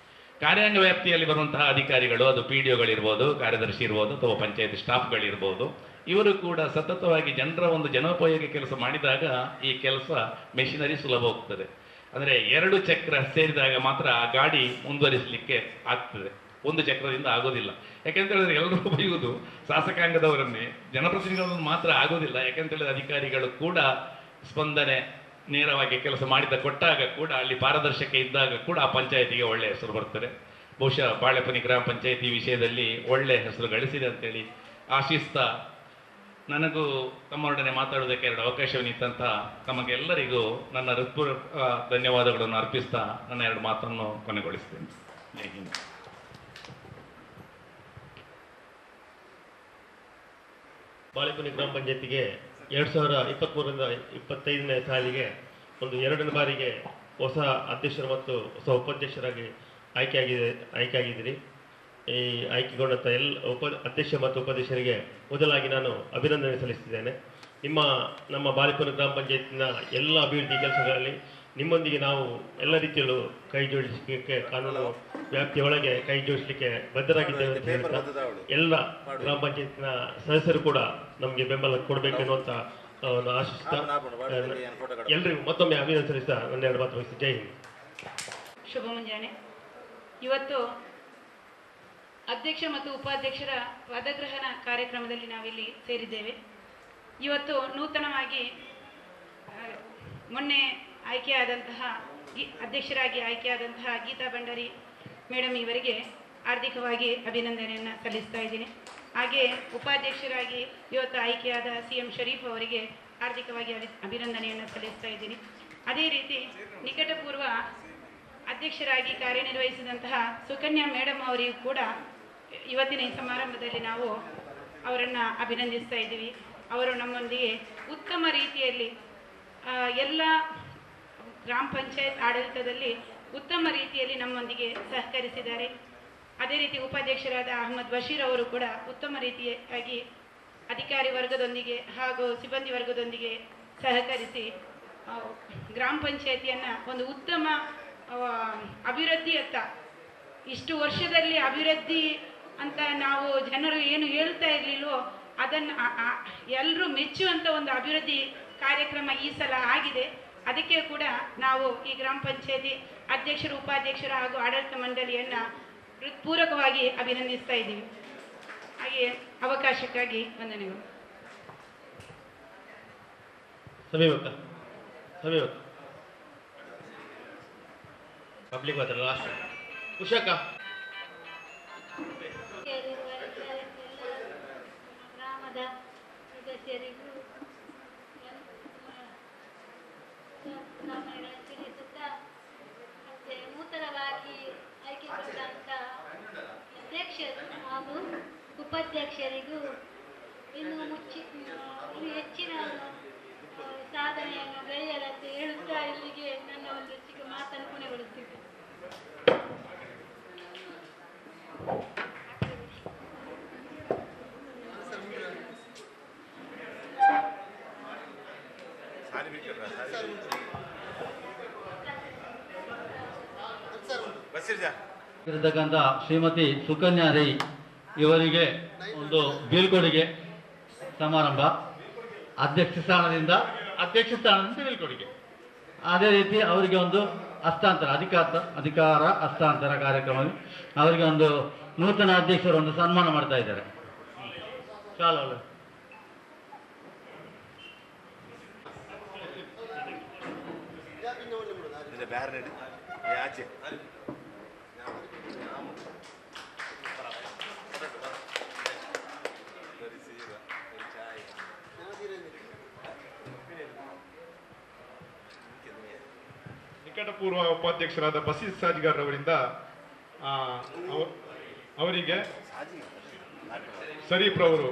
I: ಕಾರ್ಯಾಂಗ ವ್ಯಾಪ್ತಿಯಲ್ಲಿ ಬರುವಂತಹ ಅಧಿಕಾರಿಗಳು, ಅದು PDOಗಳಿರ್ಬೋದು, ಕಾರ್ಯದರ್ಶಿ ಇರ್ಬೋದು, ಅಥವಾ ಪಂಚಾಯತ್ ಸ್ಟಾಫ್ಗಳಿರ್ಬೋದು, ಇವರು ಕೂಡ ಸತತವಾಗಿ ಜನರ ಒಂದು ಜನೋಪಯೋಗಿ ಕೆಲಸ ಮಾಡಿದಾಗ ಈ ಕೆಲಸ ಮೆಷಿನರಿ ಸುಲಭ ಹೋಗ್ತದೆ. ಅಂದರೆ 2 ಚಕ್ರ ಸೇರಿದಾಗ ಮಾತ್ರ ಆ ಗಾಡಿ ಮುಂದುವರಿಸಲಿಕ್ಕೆ ಆಗ್ತದೆ, ಒಂದು ಚಕ್ರದಿಂದ ಆಗೋದಿಲ್ಲ. ಯಾಕೆಂತ ಹೇಳಿದ್ರೆ ಎಲ್ಲರೂ ಬೈಯುವುದು ಶಾಸಕಾಂಗದವರನ್ನೇ, ಜನಪ್ರತಿನಿಧಿಗಳನ್ನು ಮಾತ್ರ ಆಗೋದಿಲ್ಲ. ಯಾಕೆಂತ ಹೇಳಿದ್ರೆ ಅಧಿಕಾರಿಗಳು ಕೂಡ ಸ್ಪಂದನೆ ನೇರವಾಗಿ ಕೆಲಸ ಕೊಟ್ಟಾಗ ಕೂಡ ಅಲ್ಲಿ ಪಾರದರ್ಶಕ ಇದ್ದಾಗ ಕೂಡ ಆ ಪಂಚಾಯತಿಗೆ ಒಳ್ಳೆಯ ಹೆಸರು ಬರ್ತದೆ. ಬಹುಶಃ ಬಾಳೆಪನಿ ಗ್ರಾಮ ಪಂಚಾಯತಿ ವಿಷಯದಲ್ಲಿ ಒಳ್ಳೆಯ ಹೆಸರು ಗಳಿಸಿದೆ ಅಂತೇಳಿ ಆಶಿಸ್ತಾ, ನನಗೂ ತಮ್ಮೊಡನೆ ಮಾತಾಡೋದಕ್ಕೆ 2 ಅವಕಾಶವನ್ನಿತ್ತಂತ ತಮಗೆಲ್ಲರಿಗೂ ನನ್ನ ಹೃತ್ಪೂರ್ವಕ ಧನ್ಯವಾದಗಳನ್ನು ಅರ್ಪಿಸ್ತಾ ನನ್ನ 2 ಮಾತನ್ನು ಕೊನೆಗೊಳಿಸ್ತೇನೆ. ಜೈ ಹಿಂದ್.
C: ಬಾಳೆಪನಿ ಗ್ರಾಮ ಪಂಚಾಯತಿಗೆ 2023ರಿಂದ 25ನೇ ಸಾಲಿಗೆ ಒಂದು 2ನೇ ಬಾರಿಗೆ ಹೊಸ ಅಧ್ಯಕ್ಷರು ಮತ್ತು ಹೊಸ ಉಪಾಧ್ಯಕ್ಷರಾಗಿ ಆಯ್ಕೆಯಾಗಿದ್ದೀರಿ. ಈ ಆಯ್ಕೆಗೊಂಡಂಥ ಅಧ್ಯಕ್ಷ ಮತ್ತು ಉಪಾಧ್ಯಕ್ಷರಿಗೆ ಮೊದಲಾಗಿ ನಾನು ಅಭಿನಂದನೆ ಸಲ್ಲಿಸ್ತಿದ್ದೇನೆ. ನಮ್ಮ ಬಾಳೆಪನಿ ಗ್ರಾಮ ಪಂಚಾಯತಿನ ಎಲ್ಲ ಅಭಿವೃದ್ಧಿ ಕೆಲಸಗಳಲ್ಲಿ ನಿಮ್ಮೊಂದಿಗೆ ನಾವು ಎಲ್ಲ ರೀತಿಯಲ್ಲೂ ಕೈ ಜೋಡಿಸಲಿಕ್ಕೆ, ಕಾನೂನು ವ್ಯಾಪ್ತಿಯೊಳಗೆ ಕೈ ಜೋಡಿಸಲಿಕ್ಕೆ ಬದ್ಧರಾಗಿದ್ದೇವೆ ಅಂತ ಹೇಳ್ತಾ, ಎಲ್ಲ ಗ್ರಾಮ ಪಂಚಾಯತ್ನ ಸದಸ್ಯರು ಕೂಡ ನಮಗೆ ಬೆಂಬಲ ಕೊಡಬೇಕೆನ್ನುವಂಥ ಒಂದು ಆಶಿಸ್ತಾ ಎಲ್ರಿಗೂ ಮತ್ತೊಮ್ಮೆ ಅಭಿನಂದನೆ ಸಲ್ಲಿಸ್ತಾ ನನ್ನ 2 ಮಾತು ವಹಿಸಿ. ಜೈ ಹಿಂದ್.
J: ಶುಭ ಮುಂಜಾನೆ. ಇವತ್ತು ಅಧ್ಯಕ್ಷ ಮತ್ತು ಉಪಾಧ್ಯಕ್ಷರ ಪದಗ್ರಹಣ ಕಾರ್ಯಕ್ರಮದಲ್ಲಿ ನಾವಿಲ್ಲಿ ಸೇರಿದ್ದೇವೆ. ಇವತ್ತು ನೂತನವಾಗಿ ಮೊನ್ನೆ ಅಧ್ಯಕ್ಷರಾಗಿ ಆಯ್ಕೆಯಾದಂತಹ ಗೀತಾ ಭಂಡಾರಿ ಮೇಡಮ್ ಇವರಿಗೆ ಹಾರ್ದಿಕವಾಗಿ ಅಭಿನಂದನೆಯನ್ನು ಸಲ್ಲಿಸ್ತಾ ಇದ್ದೀನಿ. ಹಾಗೆ ಉಪಾಧ್ಯಕ್ಷರಾಗಿ ಇವತ್ತು ಆಯ್ಕೆಯಾದ CM ಶರೀಫ್ ಅವರಿಗೆ ಹಾರ್ದಿಕವಾಗಿ ಅಭಿನಂದನೆಯನ್ನು ಸಲ್ಲಿಸ್ತಾ ಇದ್ದೀನಿ. ಅದೇ ರೀತಿ ನಿಕಟಪೂರ್ವ ಅಧ್ಯಕ್ಷರಾಗಿ ಕಾರ್ಯನಿರ್ವಹಿಸಿದಂತಹ ಸುಕನ್ಯಾ ಮೇಡಮ್ ಅವರಿಗೂ ಕೂಡ ಇವತ್ತಿನ ಈ ಸಮಾರಂಭದಲ್ಲಿ ನಾವು ಅವರನ್ನು ಅಭಿನಂದಿಸ್ತಾ ಇದ್ದೀವಿ. ಅವರು ನಮ್ಮೊಂದಿಗೆ ಉತ್ತಮ ರೀತಿಯಲ್ಲಿ ಎಲ್ಲ ಗ್ರಾಮ ಪಂಚಾಯತ್ ಆಡಳಿತದಲ್ಲಿ ಉತ್ತಮ ರೀತಿಯಲ್ಲಿ ನಮ್ಮೊಂದಿಗೆ ಸಹಕರಿಸಿದ್ದಾರೆ. ಅದೇ ರೀತಿ ಉಪಾಧ್ಯಕ್ಷರಾದ ಅಹಮದ್ ಬಶೀರ್ ಅವರು ಕೂಡ ಉತ್ತಮ ರೀತಿಯಾಗಿ ಅಧಿಕಾರಿ ವರ್ಗದೊಂದಿಗೆ ಹಾಗೂ ಸಿಬ್ಬಂದಿ ವರ್ಗದೊಂದಿಗೆ ಸಹಕರಿಸಿ ಗ್ರಾಮ ಪಂಚಾಯತಿಯನ್ನು ಒಂದು ಉತ್ತಮ ಅಭಿವೃದ್ಧಿಯತ್ತ, ಇಷ್ಟು ವರ್ಷದಲ್ಲಿ ಅಭಿವೃದ್ಧಿ ಅಂತ ನಾವು ಜನರು ಏನು ಹೇಳ್ತಾ ಇರಲಿಲ್ವೋ ಅದನ್ನು ಎಲ್ಲರೂ ಮೆಚ್ಚುವಂಥ ಒಂದು ಅಭಿವೃದ್ಧಿ ಕಾರ್ಯಕ್ರಮ ಈ ಸಲ ಆಗಿದೆ. ಅದಕ್ಕೆ ಕೂಡ ನಾವು ಈ ಗ್ರಾಮ ಪಂಚಾಯತಿ ಅಧ್ಯಕ್ಷರು, ಉಪಾಧ್ಯಕ್ಷರು ಹಾಗೂ ಆಡಳಿತ ಮಂಡಳಿಯನ್ನು ಹೃತ್ಪೂರ್ವಕವಾಗಿ ಅಭಿನಂದಿಸ್ತಾ ಇದ್ದೀವಿ. ಹಾಗೆ ಅವಕಾಶಕ್ಕಾಗಿ ವಂದನೆಗಳು.
C: ಪಬ್ಲಿಕ್ ಮಾತ್ರ ಲಾಸ್ಟ್ ಉಷಾಕ
K: ಗ್ರಾಮದ ಸದಸ್ಯರಿಗೂ ತಿಳಿಸುತ್ತಾ, ಮತ್ತೆ ನೂತನವಾಗಿ ಆಯ್ಕೆಗೊಂಡಂಥ ಅಧ್ಯಕ್ಷರು ಹಾಗೂ ಉಪಾಧ್ಯಕ್ಷರಿಗೂ ಇನ್ನೂ ಹೆಚ್ಚಿನ ಸಾಧನೆಯನ್ನು ಗೈಯರಂತೆ ಹೇಳುತ್ತಾ ಇಲ್ಲಿಗೆ ನನ್ನ ಒಂದು ಚಿಕ್ಕ ಮಾತನ್ನು ಕೊನೆಗೊಳಿಸುತ್ತಿದ್ದೆ.
B: ಇರತಕ್ಕಂಥ ಶ್ರೀಮತಿ ಸುಕನ್ಯಾ ರೈ ಇವರಿಗೆ ಒಂದು ಬೀಳ್ಕೊಡುಗೆ ಸಮಾರಂಭ, ಅಧ್ಯಕ್ಷ ಸ್ಥಾನದಿಂದ ಬೀಳ್ಕೊಡುಗೆ. ಅದೇ ರೀತಿ ಅವರಿಗೆ ಒಂದು ಅಧಿಕಾರ ಹಸ್ತಾಂತರ ಕಾರ್ಯಕ್ರಮ, ಅವರಿಗೆ ಒಂದು ನೂತನ ಅಧ್ಯಕ್ಷರು ಒಂದು ಸನ್ಮಾನ ಮಾಡ್ತಾ ಇದ್ದಾರೆ. ಚಾಲು
H: ನಿಕಟಪೂರ್ವ ಉಪಾಧ್ಯಕ್ಷರಾದ ಬಸೀರ್ ಸಾಜ್ಗಾರ್ ಅವರಿಂದ ಅವರಿಗೆ ಶರೀಫ್ ರವರು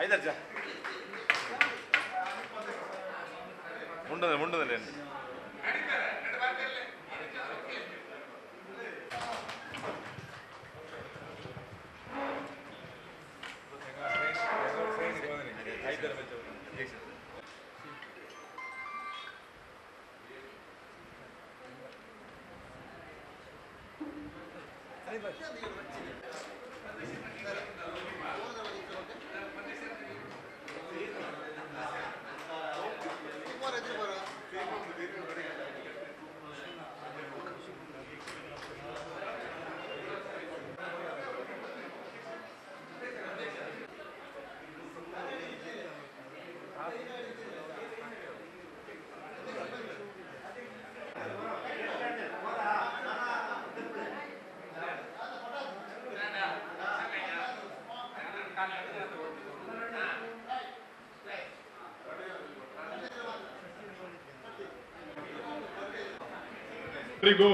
L: ಐದರ್ಜ ಮುಂಡದಲ್ಲಿ
H: ಎಲ್ಲರಿಗೂ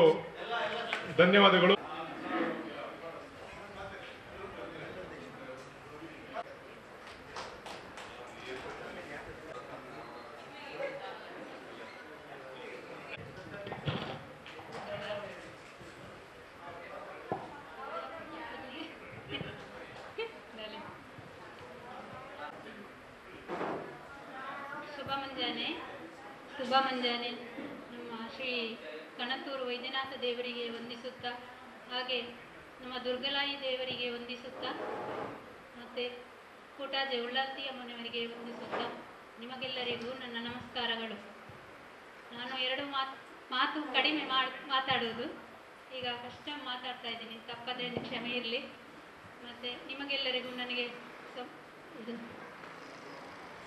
H: ಧನ್ಯವಾದಗಳು.
K: ಶುಭ ಮುಂಜಾನೆ. ನಮ್ಮ ಶ್ರೀ ಕಣತೂರು ವೈದ್ಯನಾಥ ದೇವರಿಗೆ ವಂದಿಸುತ್ತಾ, ಹಾಗೆ ನಮ್ಮ ದುರ್ಗಲಾಯಿ ದೇವರಿಗೆ ವಂದಿಸುತ್ತಾ, ಮತ್ತು ಕೂಟಾಜೆ ಉಳ್ಳಾಲ್ತಿ ಅಮ್ಮನವರಿಗೆ ವಂದಿಸುತ್ತಾ, ನಿಮಗೆಲ್ಲರಿಗೂ ನನ್ನ ನಮಸ್ಕಾರಗಳು. ನಾನು ಎರಡು ಮಾತು ಕಡಿಮೆ ಮಾತಾಡೋದು, ಈಗ ಕಷ್ಟ ಮಾತಾಡ್ತಾ ಇದ್ದೀನಿ, ತಪ್ಪದೆ ಕ್ಷಮೆ ಇರಲಿ. ಮತ್ತು ನಿಮಗೆಲ್ಲರಿಗೂ ನನಗೆ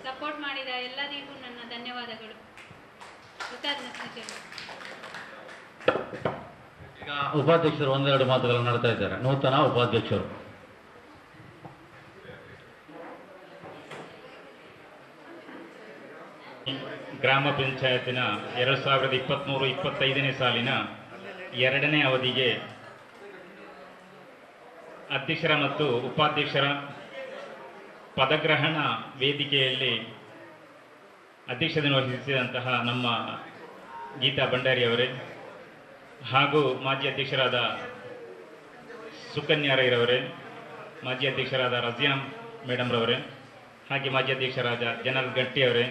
K: ಸಪೋರ್ಟ್ ಮಾಡಿದ ಎಲ್ಲರಿಗೂ ನನ್ನ ಧನ್ಯವಾದಗಳು, ಕೃತಜ್ಞತೆಗಳು.
B: ಈಗ ಉಪಾಧ್ಯಕ್ಷರು ಒಂದೆರಡು ಮಾತುಗಳನ್ನು ನಡೆಸ್ತಾ ಇದ್ದಾರೆ. ನೂತನ ಉಪಾಧ್ಯಕ್ಷರು.
D: ಗ್ರಾಮ ಪಂಚಾಯತಿನ 2023-25ನೇ ಸಾಲಿನ 2ನೇ ಅವಧಿಗೆ ಅಧ್ಯಕ್ಷರ ಮತ್ತು ಉಪಾಧ್ಯಕ್ಷರ ಪದಗ್ರಹಣ ವೇದಿಕೆಯಲ್ಲಿ ಅಧ್ಯಕ್ಷತೆ ವಹಿಸಿದಂತಹ ನಮ್ಮ ಗೀತಾ ಭಂಡಾರಿ ಅವರೇ, ಹಾಗೂ ಮಾಜಿ ಅಧ್ಯಕ್ಷರಾದ ಸುಕನ್ಯಾ ರೈರವರೇ, ಮಾಜಿ ಅಧ್ಯಕ್ಷರಾದ ರಜಿಯಾಮ್ ಮೇಡಮ್ರವರೇ, ಹಾಗೆ ಮಾಜಿ ಅಧ್ಯಕ್ಷರಾದ ಜನರಲ್ ಗಟ್ಟಿ ಅವರೇ,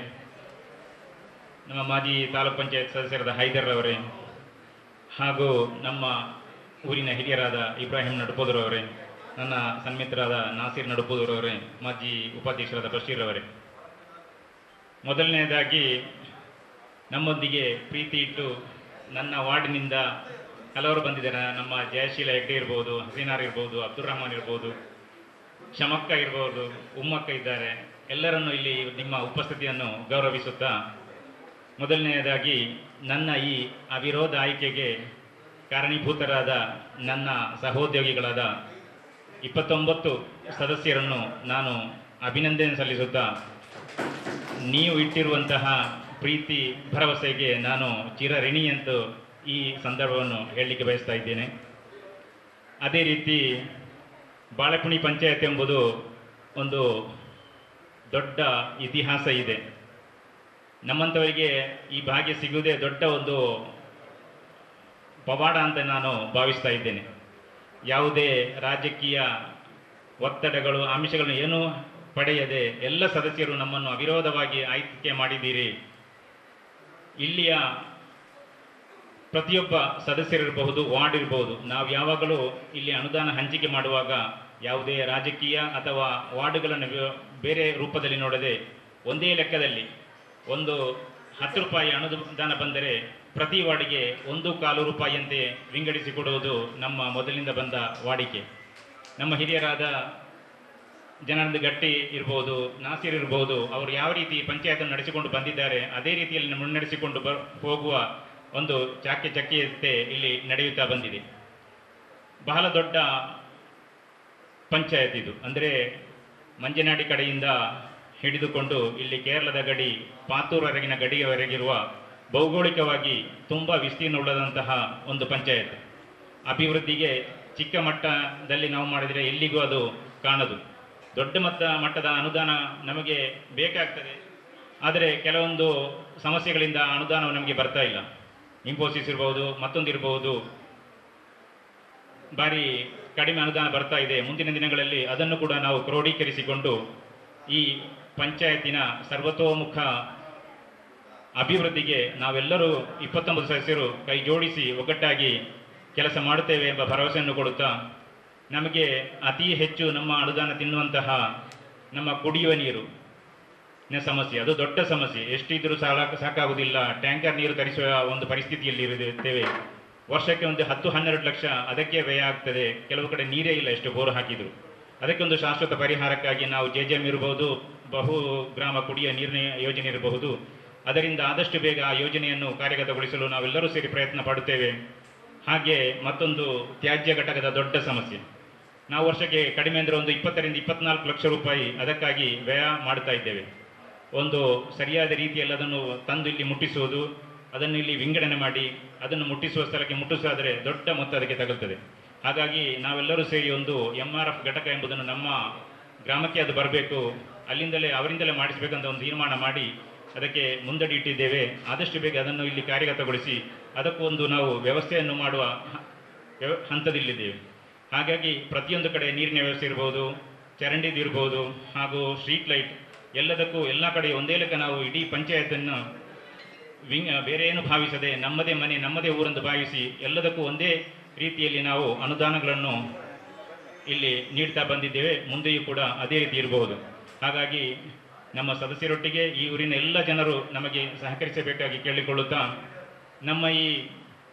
D: ನಮ್ಮ ಮಾಜಿ ತಾಲೂಕ್ ಪಂಚಾಯತ್ ಸದಸ್ಯರಾದ ಹೈದರ್ ಅವರೇ, ಹಾಗೂ ನಮ್ಮ ಊರಿನ ಹಿರಿಯರಾದ ಇಬ್ರಾಹಿಂ ನಡುಪೋದರವರೇ, ನನ್ನ ಸನ್ಮಿತ್ರರಾದ ನಾಸೀರ್ ನಡುಪೋದರವರೇ, ಮಾಜಿ ಉಪಾಧ್ಯಕ್ಷರಾದ ಬಶೀರ್ ಅವರೇ. ಮೊದಲನೇದಾಗಿ ನಮ್ಮೊಂದಿಗೆ ಪ್ರೀತಿ ಇಟ್ಟು ನನ್ನ ವಾರ್ಡಿನಿಂದ ಹಲವರು ಬಂದಿದ್ದಾರೆ. ನಮ್ಮ ಜಯಶೀಲ ಹೆಗ್ಡೆ ಇರ್ಬೋದು, ಹಸೀನಾರ್ ಇರ್ಬೋದು, ಅಬ್ದುಲ್ ರಹಮಾನ್ ಇರ್ಬೋದು, ಶಮಕ್ಕ ಇರ್ಬೋದು, ಉಮ್ಮಕ್ಕ ಇದ್ದಾರೆ. ಎಲ್ಲರನ್ನೂ ಇಲ್ಲಿ ನಿಮ್ಮ ಉಪಸ್ಥಿತಿಯನ್ನು ಗೌರವಿಸುತ್ತಾ, ಮೊದಲನೆಯದಾಗಿ ನನ್ನ ಈ ಅವಿರೋಧ ಆಯ್ಕೆಗೆ ಕಾರಣೀಭೂತರಾದ ನನ್ನ ಸಹೋದ್ಯೋಗಿಗಳಾದ 29 ಸದಸ್ಯರನ್ನು ನಾನು ಅಭಿನಂದನೆ ಸಲ್ಲಿಸುತ್ತಾ, ನೀವು ಇಟ್ಟಿರುವಂತಹ ಪ್ರೀತಿ ಭರವಸೆಗೆ ನಾನು ಚಿರಋಣಿ ಎಂದು ಈ ಸಂದರ್ಭವನ್ನು ಹೇಳಲಿಕ್ಕೆ ಬಯಸ್ತಾ ಇದ್ದೇನೆ. ಅದೇ ರೀತಿ ಬಾಳೆಪುಣಿ ಪಂಚಾಯತ್ ಎಂಬುದು ಒಂದು ದೊಡ್ಡ ಇತಿಹಾಸ ಇದೆ. ನಮ್ಮಂಥವರಿಗೆ ಈ ಭಾಗ್ಯ ಸಿಗುವುದೇ ದೊಡ್ಡ ಒಂದು ಪವಾಡ ಅಂತ ನಾನು ಭಾವಿಸ್ತಾ ಇದ್ದೇನೆ. ಯಾವುದೇ ರಾಜಕೀಯ ಒತ್ತಡಗಳು, ಆಮಿಷಗಳನ್ನು ಏನೂ ಪಡೆಯದೆ ಎಲ್ಲ ಸದಸ್ಯರು ನಮ್ಮನ್ನು ಅವಿರೋಧವಾಗಿ ಆಯ್ಕೆ ಮಾಡಿದ್ದೀರಿ. ಇಲ್ಲಿಯ ಪ್ರತಿಯೊಬ್ಬ ಸದಸ್ಯರಿರಬಹುದು, ವಾರ್ಡ್ ಇರಬಹುದು, ನಾವು ಯಾವಾಗಲೂ ಇಲ್ಲಿ ಅನುದಾನ ಹಂಚಿಕೆ ಮಾಡುವಾಗ ಯಾವುದೇ ರಾಜಕೀಯ ಅಥವಾ ವಾರ್ಡ್ಗಳನ್ನು ಬೇರೆ ರೂಪದಲ್ಲಿ ನೋಡದೆ ಒಂದೇ ಲೆಕ್ಕದಲ್ಲಿ ಒಂದು 10 ರೂಪಾಯಿ ಅನುದಾನ ಬಂದರೆ ಪ್ರತಿ ವಾರ್ಡಿಗೆ 1.25 ರೂಪಾಯಿಯಂತೆ ವಿಂಗಡಿಸಿಕೊಡುವುದು ನಮ್ಮ ಮೊದಲಿಂದ ಬಂದ ವಾಡಿಕೆ. ನಮ್ಮ ಹಿರಿಯರಾದ ಜನಾರ್ದ ಗಟ್ಟಿ ಇರ್ಬೋದು, ನಾಸೀರ್ ಇರ್ಬೋದು, ಅವರು ಯಾವ ರೀತಿ ಪಂಚಾಯತನ್ನು ನಡೆಸಿಕೊಂಡು ಬಂದಿದ್ದಾರೆ ಅದೇ ರೀತಿಯಲ್ಲಿ ಮುನ್ನಡೆಸಿಕೊಂಡು ಹೋಗುವ ಒಂದು ಚಾಕ್ಯತೆ ಇಲ್ಲಿ ನಡೆಯುತ್ತಾ ಬಂದಿದೆ. ಬಹಳ ದೊಡ್ಡ ಪಂಚಾಯತ್ ಇದು. ಅಂದರೆ ಮಂಜನಾಡಿ ಕಡೆಯಿಂದ ಹಿಡಿದುಕೊಂಡು ಇಲ್ಲಿ ಕೇರಳದ ಗಡಿ ಪಾತೂರವರೆಗಿನ ಗಡಿಯವರೆಗಿರುವ ಭೌಗೋಳಿಕವಾಗಿ ತುಂಬ ವಿಸ್ತೀರ್ಣವುಳ್ಳದಂತಹ ಒಂದು ಪಂಚಾಯತ್. ಅಭಿವೃದ್ಧಿಗೆ ಚಿಕ್ಕ ಮಟ್ಟದಲ್ಲಿ ನಾವು ಮಾಡಿದರೆ ಎಲ್ಲಿಗೂ ಅದು ಕಾಣದು. ದೊಡ್ಡ ಮಟ್ಟದ ಅನುದಾನ ನಮಗೆ ಬೇಕಾಗ್ತದೆ. ಆದರೆ ಕೆಲವೊಂದು ಸಮಸ್ಯೆಗಳಿಂದ ಅನುದಾನವು ನಮಗೆ ಬರ್ತಾ ಇಲ್ಲ. ಇನ್ಫೋಸಿಸ್ ಇರ್ಬೋದು, ಮತ್ತೊಂದಿರ್ಬೋದು, ಭಾರಿ ಕಡಿಮೆ ಅನುದಾನ ಬರ್ತಾ ಇದೆ. ಮುಂದಿನ ದಿನಗಳಲ್ಲಿ ಅದನ್ನು ಕೂಡ ನಾವು ಕ್ರೋಢೀಕರಿಸಿಕೊಂಡು ಈ ಪಂಚಾಯತಿನ ಸರ್ವತೋಮುಖ ಅಭಿವೃದ್ಧಿಗೆ ನಾವೆಲ್ಲರೂ 29 ಸದಸ್ಯರು ಕೈ ಜೋಡಿಸಿ ಒಗ್ಗಟ್ಟಾಗಿ ಕೆಲಸ ಮಾಡುತ್ತೇವೆ ಎಂಬ ಭರವಸೆಯನ್ನು ಕೊಡುತ್ತಾ, ನಮಗೆ ಅತಿ ಹೆಚ್ಚು ನಮ್ಮ ಅನುದಾನ ತಿನ್ನುವಂತಹ ನಮ್ಮ ಕುಡಿಯುವ ನೀರು ಸಮಸ್ಯೆ, ಅದು ದೊಡ್ಡ ಸಮಸ್ಯೆ. ಎಷ್ಟಿದ್ರೂ ಸಾಕಾಗುವುದಿಲ್ಲ. ಟ್ಯಾಂಕರ್ ನೀರು ತರಿಸುವ ಒಂದು ಪರಿಸ್ಥಿತಿಯಲ್ಲಿ ಇರುತ್ತೇವೆ. ವರ್ಷಕ್ಕೆ ಒಂದು 10-12 ಲಕ್ಷ ಅದಕ್ಕೆ ವ್ಯಯ ಆಗ್ತದೆ. ಕೆಲವು ಕಡೆ ನೀರೇ ಇಲ್ಲ, ಎಷ್ಟು ಬೋರ್ ಹಾಕಿದ್ರು. ಅದಕ್ಕೆ ಒಂದು ಶಾಶ್ವತ ಪರಿಹಾರಕ್ಕಾಗಿ ನಾವು JJM ಇರಬಹುದು, ಬಹು ಗ್ರಾಮ ಕುಡಿಯುವ ನೀರಿನ ಯೋಜನೆ ಇರಬಹುದು, ಅದರಿಂದ ಆದಷ್ಟು ಬೇಗ ಆ ಯೋಜನೆಯನ್ನು ಕಾರ್ಯಗತಗೊಳಿಸಲು ನಾವೆಲ್ಲರೂ ಸೇರಿ ಪ್ರಯತ್ನ ಪಡುತ್ತೇವೆ. ಹಾಗೆ ಮತ್ತೊಂದು ತ್ಯಾಜ್ಯ ಘಟಕದ ದೊಡ್ಡ ಸಮಸ್ಯೆ. ನಾವು ವರ್ಷಕ್ಕೆ ಕಡಿಮೆ ಅಂದರೆ ಒಂದು 20-24 ಲಕ್ಷ ರೂಪಾಯಿ ಅದಕ್ಕಾಗಿ ವ್ಯಯ ಮಾಡ್ತಾ ಇದ್ದೇವೆ. ಒಂದು ಸರಿಯಾದ ರೀತಿಯಲ್ಲಿ ಅದನ್ನು ತಂದು ಇಲ್ಲಿ ಮುಟ್ಟಿಸುವುದು, ಅದನ್ನು ಇಲ್ಲಿ ವಿಂಗಡಣೆ ಮಾಡಿ ಅದನ್ನು ಮುಟ್ಟಿಸುವ ಸ್ಥಳಕ್ಕೆ ಮುಟ್ಟಿಸಾದರೆ ದೊಡ್ಡ ಮೊತ್ತ ಅದಕ್ಕೆ ತಗುಲ್ತದೆ. ಹಾಗಾಗಿ ನಾವೆಲ್ಲರೂ ಸೇರಿ ಒಂದು MRF ಘಟಕ ಎಂಬುದನ್ನು ನಮ್ಮ ಗ್ರಾಮಕ್ಕೆ ಅದು ಬರಬೇಕು, ಅವರಿಂದಲೇ ಮಾಡಿಸಬೇಕಂತ ಒಂದು ತೀರ್ಮಾನ ಮಾಡಿ ಅದಕ್ಕೆ ಮುಂದಡಿ ಇಟ್ಟಿದ್ದೇವೆ. ಆದಷ್ಟು ಬೇಗ ಅದನ್ನು ಇಲ್ಲಿ ಕಾರ್ಯಗತಗೊಳಿಸಿ ಅದಕ್ಕೊಂದು ನಾವು ವ್ಯವಸ್ಥೆಯನ್ನು ಮಾಡುವ ಹಂತದಲ್ಲಿದ್ದೇವೆ. ಹಾಗಾಗಿ ಪ್ರತಿಯೊಂದು ಕಡೆ ನೀರಿನ ವ್ಯವಸ್ಥೆ ಇರ್ಬೋದು, ಚರಂಡಿದು ಇರ್ಬೋದು, ಹಾಗೂ ಸ್ಟ್ರೀಟ್ ಲೈಟ್ ಎಲ್ಲದಕ್ಕೂ ಎಲ್ಲ ಕಡೆ ಒಂದೇ ಲೆಕ್ಕ ನಾವು ಇಡೀ ಪಂಚಾಯತನ್ನು ಬೇರೆ ಏನು ಭಾವಿಸದೆ ನಮ್ಮದೇ ಮನೆ ನಮ್ಮದೇ ಊರೆಂದು ಭಾವಿಸಿ ಎಲ್ಲದಕ್ಕೂ ಒಂದೇ ರೀತಿಯಲ್ಲಿ ನಾವು ಅನುದಾನಗಳನ್ನು ಇಲ್ಲಿ ನೀಡ್ತಾ ಬಂದಿದ್ದೇವೆ. ಮುಂದೆಯೂ ಕೂಡ ಅದೇ ರೀತಿ ಇರಬಹುದು. ಹಾಗಾಗಿ ನಮ್ಮ ಸದಸ್ಯರೊಟ್ಟಿಗೆ ಈ ಊರಿನ ಎಲ್ಲ ಜನರು ನಮಗೆ ಸಹಕರಿಸಬೇಕಾಗಿ ಕೇಳಿಕೊಳ್ಳುತ್ತಾ, ನಮ್ಮ ಈ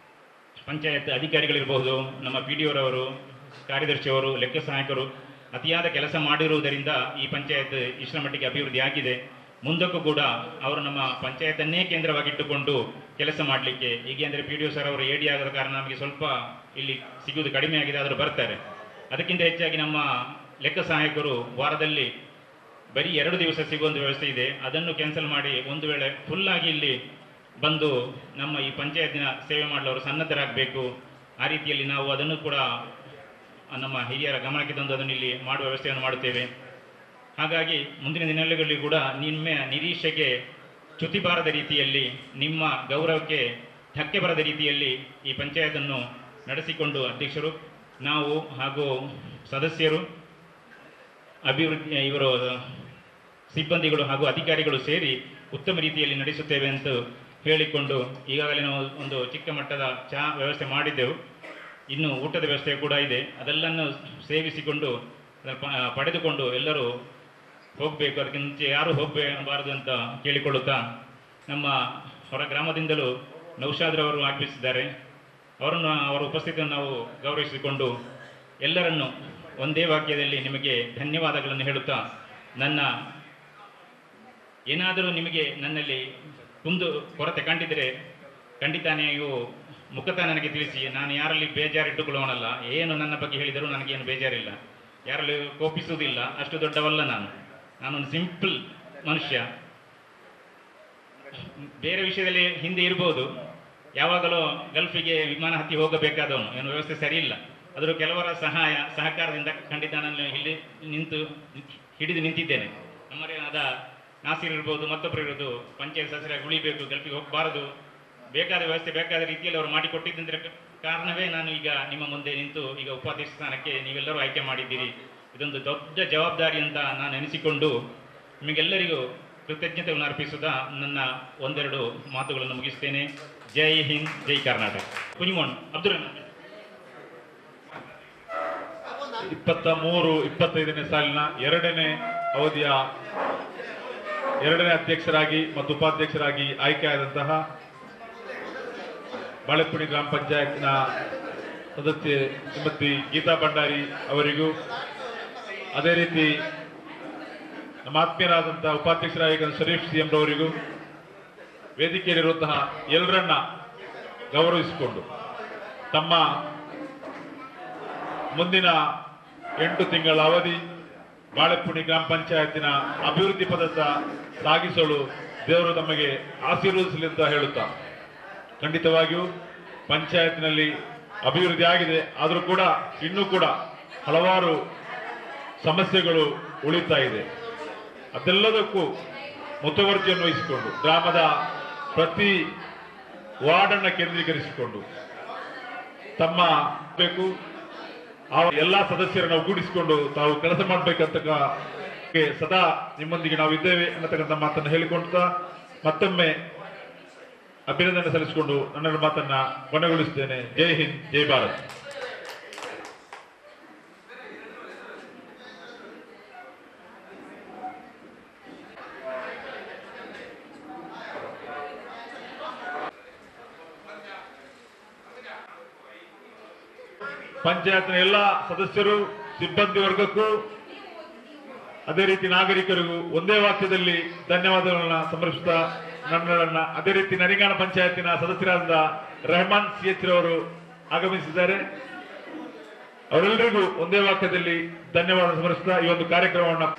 D: ಪಂಚಾಯತ್ ಅಧಿಕಾರಿಗಳಿರಬಹುದು, ನಮ್ಮ PDOರವರು, ಕಾರ್ಯದರ್ಶಿಯವರು, ಲೆಕ್ಕ ಸಹಾಯಕರು ಅತಿಯಾದ ಕೆಲಸ ಮಾಡಿರುವುದರಿಂದ ಈ ಪಂಚಾಯತ್ ಇಷ್ಟರ ಮಟ್ಟಿಗೆ ಅಭಿವೃದ್ಧಿ ಆಗಿದೆ. ಮುಂದಕ್ಕೂ ಕೂಡ ಅವರು ನಮ್ಮ ಪಂಚಾಯತನ್ನೇ ಕೇಂದ್ರವಾಗಿಟ್ಟುಕೊಂಡು ಕೆಲಸ ಮಾಡಲಿಕ್ಕೆ, ಹೀಗೆ ಅಂದರೆ PDO ಸರ್ ಅವರು AD ಆಗದ ಕಾರಣ ನಮಗೆ ಸ್ವಲ್ಪ ಇಲ್ಲಿ ಸಿಗುವುದು ಕಡಿಮೆ ಆಗಿದೆ, ಆದರೂ ಬರ್ತಾರೆ. ಅದಕ್ಕಿಂತ ಹೆಚ್ಚಾಗಿ ನಮ್ಮ ಲೆಕ್ಕ ಸಹಾಯಕರು ವಾರದಲ್ಲಿ ಬರೀ 2 ದಿವಸ ಸಿಗುವಂಥ ವ್ಯವಸ್ಥೆ ಇದೆ. ಅದನ್ನು ಕ್ಯಾನ್ಸಲ್ ಮಾಡಿ ಒಂದು ವೇಳೆ ಫುಲ್ಲಾಗಿ ಇಲ್ಲಿ ಬಂದು ನಮ್ಮ ಈ ಪಂಚಾಯತಿನ ಸೇವೆ ಮಾಡಲು ಅವರು ಸನ್ನದ್ಧರಾಗಬೇಕು. ಆ ರೀತಿಯಲ್ಲಿ ನಾವು ಅದನ್ನು ಕೂಡ ನಮ್ಮ ಹಿರಿಯರ ಗಮನಕ್ಕೆ ತಂದು ಅದನ್ನು ಇಲ್ಲಿ ಮಾಡುವ ವ್ಯವಸ್ಥೆಯನ್ನು ಮಾಡುತ್ತೇವೆ. ಹಾಗಾಗಿ ಮುಂದಿನ ದಿನಗಳಲ್ಲಿ ಕೂಡ ನಿಮ್ಮ ನಿರೀಕ್ಷೆಗೆ ಚ್ಯುತಿ ಬಾರದ ರೀತಿಯಲ್ಲಿ, ನಿಮ್ಮ ಗೌರವಕ್ಕೆ ಧಕ್ಕೆ ಬರದ ರೀತಿಯಲ್ಲಿ ಈ ಪಂಚಾಯತನ್ನು ನಡೆಸಿಕೊಂಡು ಅಧ್ಯಕ್ಷರು, ನಾವು ಹಾಗೂ ಸದಸ್ಯರು, ಇವರು ಸಿಬ್ಬಂದಿಗಳು ಹಾಗೂ ಅಧಿಕಾರಿಗಳು ಸೇರಿ ಉತ್ತಮ ರೀತಿಯಲ್ಲಿ ನಡೆಸುತ್ತೇವೆ ಅಂತ ಹೇಳಿಕೊಂಡು, ಈಗಾಗಲೇ ನಾವು ಒಂದು ಚಿಕ್ಕ ಮಟ್ಟದ ಚಹಾ ವ್ಯವಸ್ಥೆ ಮಾಡಿದ್ದೆವು. ಇನ್ನು ಊಟದ ವ್ಯವಸ್ಥೆ ಕೂಡ ಇದೆ. ಅದೆಲ್ಲನ್ನು ಸೇವಿಸಿಕೊಂಡು ಪಡೆದುಕೊಂಡು ಎಲ್ಲರೂ ಹೋಗಬೇಕು. ಅದಕ್ಕೆ ಮುಂಚೆ ಯಾರೂ ಹೋಗಬಾರದು ಅಂತ ಕೇಳಿಕೊಳ್ಳುತ್ತಾ, ನಮ್ಮ ಹೊರ ಗ್ರಾಮದಿಂದಲೂ ನೌಶಾದ್ರವರು ಆಗಮಿಸಿದ್ದಾರೆ. ಅವರ ಉಪಸ್ಥಿತಿಯನ್ನು ನಾವು ಗೌರವಿಸಿಕೊಂಡು ಎಲ್ಲರನ್ನು ಒಂದೇ ವಾಕ್ಯದಲ್ಲಿ ನಿಮಗೆ ಧನ್ಯವಾದಗಳನ್ನು ಹೇಳುತ್ತಾ, ಏನಾದರೂ ನಿಮಗೆ ನನ್ನಲ್ಲಿ ಕೊರತೆ ಕಂಡಿದ್ದರೆ ಖಂಡಿತ ನೀವು ಮುಖತಃ ನನಗೆ ತಿಳಿಸಿ. ನಾನು ಯಾರಲ್ಲಿ ಬೇಜಾರಿಟ್ಟುಕೊಳ್ಳೋಣಲ್ಲ. ಏನು ನನ್ನ ಬಗ್ಗೆ ಹೇಳಿದರೂ ನನಗೇನು ಬೇಜಾರಿಲ್ಲ, ಯಾರಲ್ಲಿ ಕೋಪಿಸುವುದಿಲ್ಲ, ಅಷ್ಟು ದೊಡ್ಡವಲ್ಲ ನಾನೊಂದು ಸಿಂಪಲ್ ಮನುಷ್ಯ. ಬೇರೆ ವಿಷಯದಲ್ಲಿ ಹಿಂದೆ ಇರ್ಬೋದು, ಯಾವಾಗಲೂ ಗಲ್ಫಿಗೆ ವಿಮಾನ ಹತ್ತಿ ಹೋಗಬೇಕಾದವನು, ಏನು ವ್ಯವಸ್ಥೆ ಸರಿಯಿಲ್ಲ. ಆದರೂ ಕೆಲವರ ಸಹಕಾರದಿಂದ ಖಂಡಿತ ನಾನು ಇಲ್ಲಿ ಹಿಡಿದು ನಿಂತಿದ್ದೇನೆ. ನಮ್ಮದೇ ಆದ ನಾಸೀರ್ ಇರ್ಬೋದು, ಮತ್ತೊಬ್ಬರು ಇರೋದು ಪಂಚಾಯತ್ ಸದಸ್ಯರಾಗಿ ಉಳಿಬೇಕು, ಗಲ್ಫಿಗೆ ಹೋಗಬಾರದು, ಬೇಕಾದ ವ್ಯವಸ್ಥೆ ಬೇಕಾದ ರೀತಿಯಲ್ಲಿ ಅವರು ಮಾಡಿಕೊಟ್ಟಿದ್ದಂದ್ರೆ ಕಾರಣವೇ ನಾನು ಈಗ ನಿಮ್ಮ ಮುಂದೆ ನಿಂತು ಈಗ ಉಪಾಧ್ಯಕ್ಷ ಸ್ಥಾನಕ್ಕೆ ನೀವೆಲ್ಲರೂ ಆಯ್ಕೆ ಮಾಡಿದ್ದೀರಿ. ಇದೊಂದು ದೊಡ್ಡ ಜವಾಬ್ದಾರಿ ಅಂತ ನಾನು ಎನಿಸಿಕೊಂಡು ನಿಮಗೆಲ್ಲರಿಗೂ ಕೃತಜ್ಞತೆಗಳನ್ನು ಅರ್ಪಿಸುತ್ತಾ ನನ್ನ ಒಂದೆರಡು ಮಾತುಗಳನ್ನು ಮುಗಿಸ್ತೇನೆ. ಜೈ ಹಿಂದ್, ಜೈ ಕರ್ನಾಟಕ. ಕುನಿಮೋನ್ ಅಬ್ದುಲ್
H: 23-25ನೇ ಸಾಲಿನ ಎರಡನೇ ಅವಧಿಯ ಎರಡನೇ ಅಧ್ಯಕ್ಷರಾಗಿ ಮತ್ತು ಉಪಾಧ್ಯಕ್ಷರಾಗಿ ಆಯ್ಕೆಯಾದಂತಹ ಬಾಳೆಪುಣಿ ಗ್ರಾಮ ಪಂಚಾಯತ್ನ ಸದಸ್ಯೆ ಶ್ರೀಮತಿ ಗೀತಾ ಭಂಡಾರಿ ಅವರಿಗೂ, ಅದೇ ರೀತಿ ನಮ್ಮ ಆತ್ಮೀಯರಾದಂತಹ ಉಪಾಧ್ಯಕ್ಷರಾಗಿ ಶರೀಫ್ CM ರವರಿಗೂ, ವೇದಿಕೆಯಲ್ಲಿರುವಂತಹ ಎಲ್ಲರನ್ನ ಗೌರವಿಸಿಕೊಂಡು ತಮ್ಮ ಮುಂದಿನ 8 ತಿಂಗಳ ಅವಧಿ ಬಾಳೆಪುಣಿ ಗ್ರಾಮ ಪಂಚಾಯತಿನ ಅಭಿವೃದ್ಧಿ ಪದದ ಸಾಗಿಸಲು ದೇವರು ತಮಗೆ ಆಶೀರ್ವದಿಸಲಿ ಅಂತ ಹೇಳುತ್ತಾ, ಖಂಡಿತವಾಗಿಯೂ ಪಂಚಾಯತ್ನಲ್ಲಿ ಅಭಿವೃದ್ಧಿ ಆಗಿದೆ. ಆದರೂ ಕೂಡ ಇನ್ನೂ ಕೂಡ ಹಲವಾರು ಸಮಸ್ಯೆಗಳು
L: ಉಳಿತಾ ಇದೆ. ಅದೆಲ್ಲದಕ್ಕೂ ಮುತುವರ್ಜಿಯನ್ನು ವಹಿಸಿಕೊಂಡು ಗ್ರಾಮದ ಪ್ರತಿ ವಾರ್ಡನ್ನು ಕೇಂದ್ರೀಕರಿಸಿಕೊಂಡು ತಮ್ಮ ಬೇಕು ಆ ಎಲ್ಲ ಸದಸ್ಯರನ್ನು ಒಗ್ಗೂಡಿಸಿಕೊಂಡು ತಾವು ಕೆಲಸ ಮಾಡಬೇಕಂತ ಸದಾ ನಿಮ್ಮೊಂದಿಗೆ ನಾವು ಇದ್ದೇವೆ ಅನ್ನತಕ್ಕಂಥ ಮಾತನ್ನು ಹೇಳಿಕೊಳ್ತಾ ಮತ್ತೊಮ್ಮೆ ಅಭಿನಂದನೆ ಸಲ್ಲಿಸಿಕೊಂಡು ನನ್ನ ಮಾತನ್ನ ಕೊನೆಗೊಳಿಸುತ್ತೇನೆ. ಜೈ ಹಿಂದ್, ಜೈ ಭಾರತ್. ಪಂಚಾಯತ್ನ ಎಲ್ಲ ಸದಸ್ಯರು, ಸಿಬ್ಬಂದಿ ವರ್ಗಕ್ಕೂ ಅದೇ ರೀತಿ ನಾಗರಿಕರಿಗೂ ಒಂದೇ ವಾಕ್ಯದಲ್ಲಿ ಧನ್ಯವಾದಗಳನ್ನ ಸಮರ್ಪಿಸುತ್ತಾ ನನ್ನನ್ನ ಅದೇ ರೀತಿ ನರಿಂಗಾಣ ಪಂಚಾಯತಿನ ಸದಸ್ಯರಾದ ರೆಹಮಾನ್ CH ರವರು ಆಗಮಿಸಿದ್ದಾರೆ. ಅವರೆಲ್ಲರಿಗೂ ಒಂದೇ ವಾಕ್ಯದಲ್ಲಿ ಧನ್ಯವಾದ ಸಮರ್ಪಿಸುತ್ತಾ ಈ ಒಂದು ಕಾರ್ಯಕ್ರಮವನ್ನು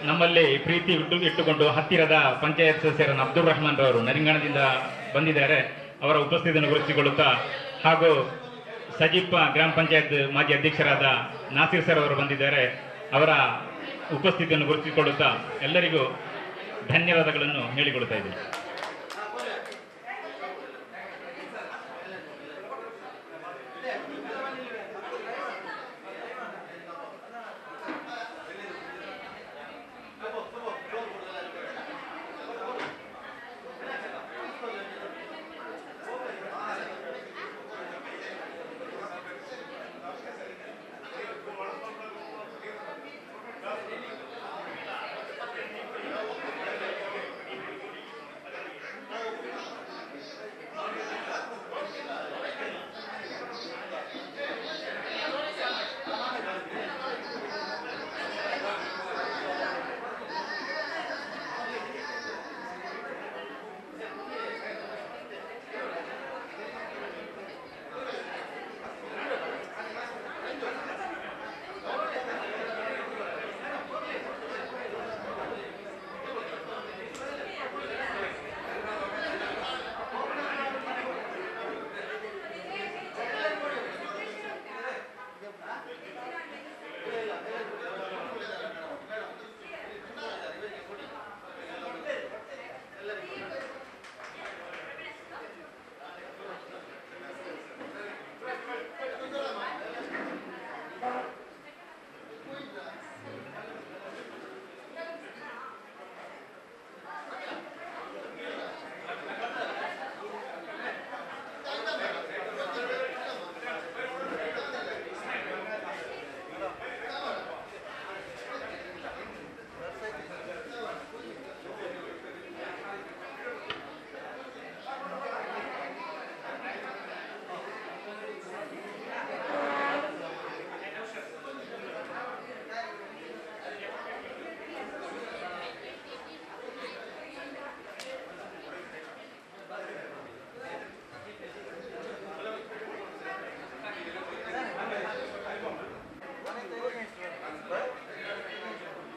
D: ನಮ್ಮಲ್ಲಿ ಪ್ರೀತಿ ಇಟ್ಟುಕೊಂಡು ಹತ್ತಿರದ ಪಂಚಾಯತ್ ಸದಸ್ಯರನ್ನು ಅಬ್ದುಲ್ ರಹಮಾನ್ ರವರು ನರಿಂಗಾಣದಿಂದ ಬಂದಿದ್ದಾರೆ. ಅವರ ಉಪಸ್ಥಿತಿಯನ್ನು ಗುರುತಿಸಿಕೊಳ್ಳುತ್ತಾ ಹಾಗೂ ಸಜಿಪ್ಪ ಗ್ರಾಮ ಪಂಚಾಯತ್ ಮಾಜಿ ಅಧ್ಯಕ್ಷರಾದ ನಾಸೀರ್ ಸರ್ ಅವರು ಬಂದಿದ್ದಾರೆ. ಅವರ ಉಪಸ್ಥಿತಿಯನ್ನು ಗುರುತಿಸಿಕೊಳ್ಳುತ್ತಾ ಎಲ್ಲರಿಗೂ ಧನ್ಯವಾದಗಳನ್ನು ಹೇಳಿಕೊಳ್ತಾ ಇದ್ದೀನಿ.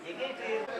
M: Again,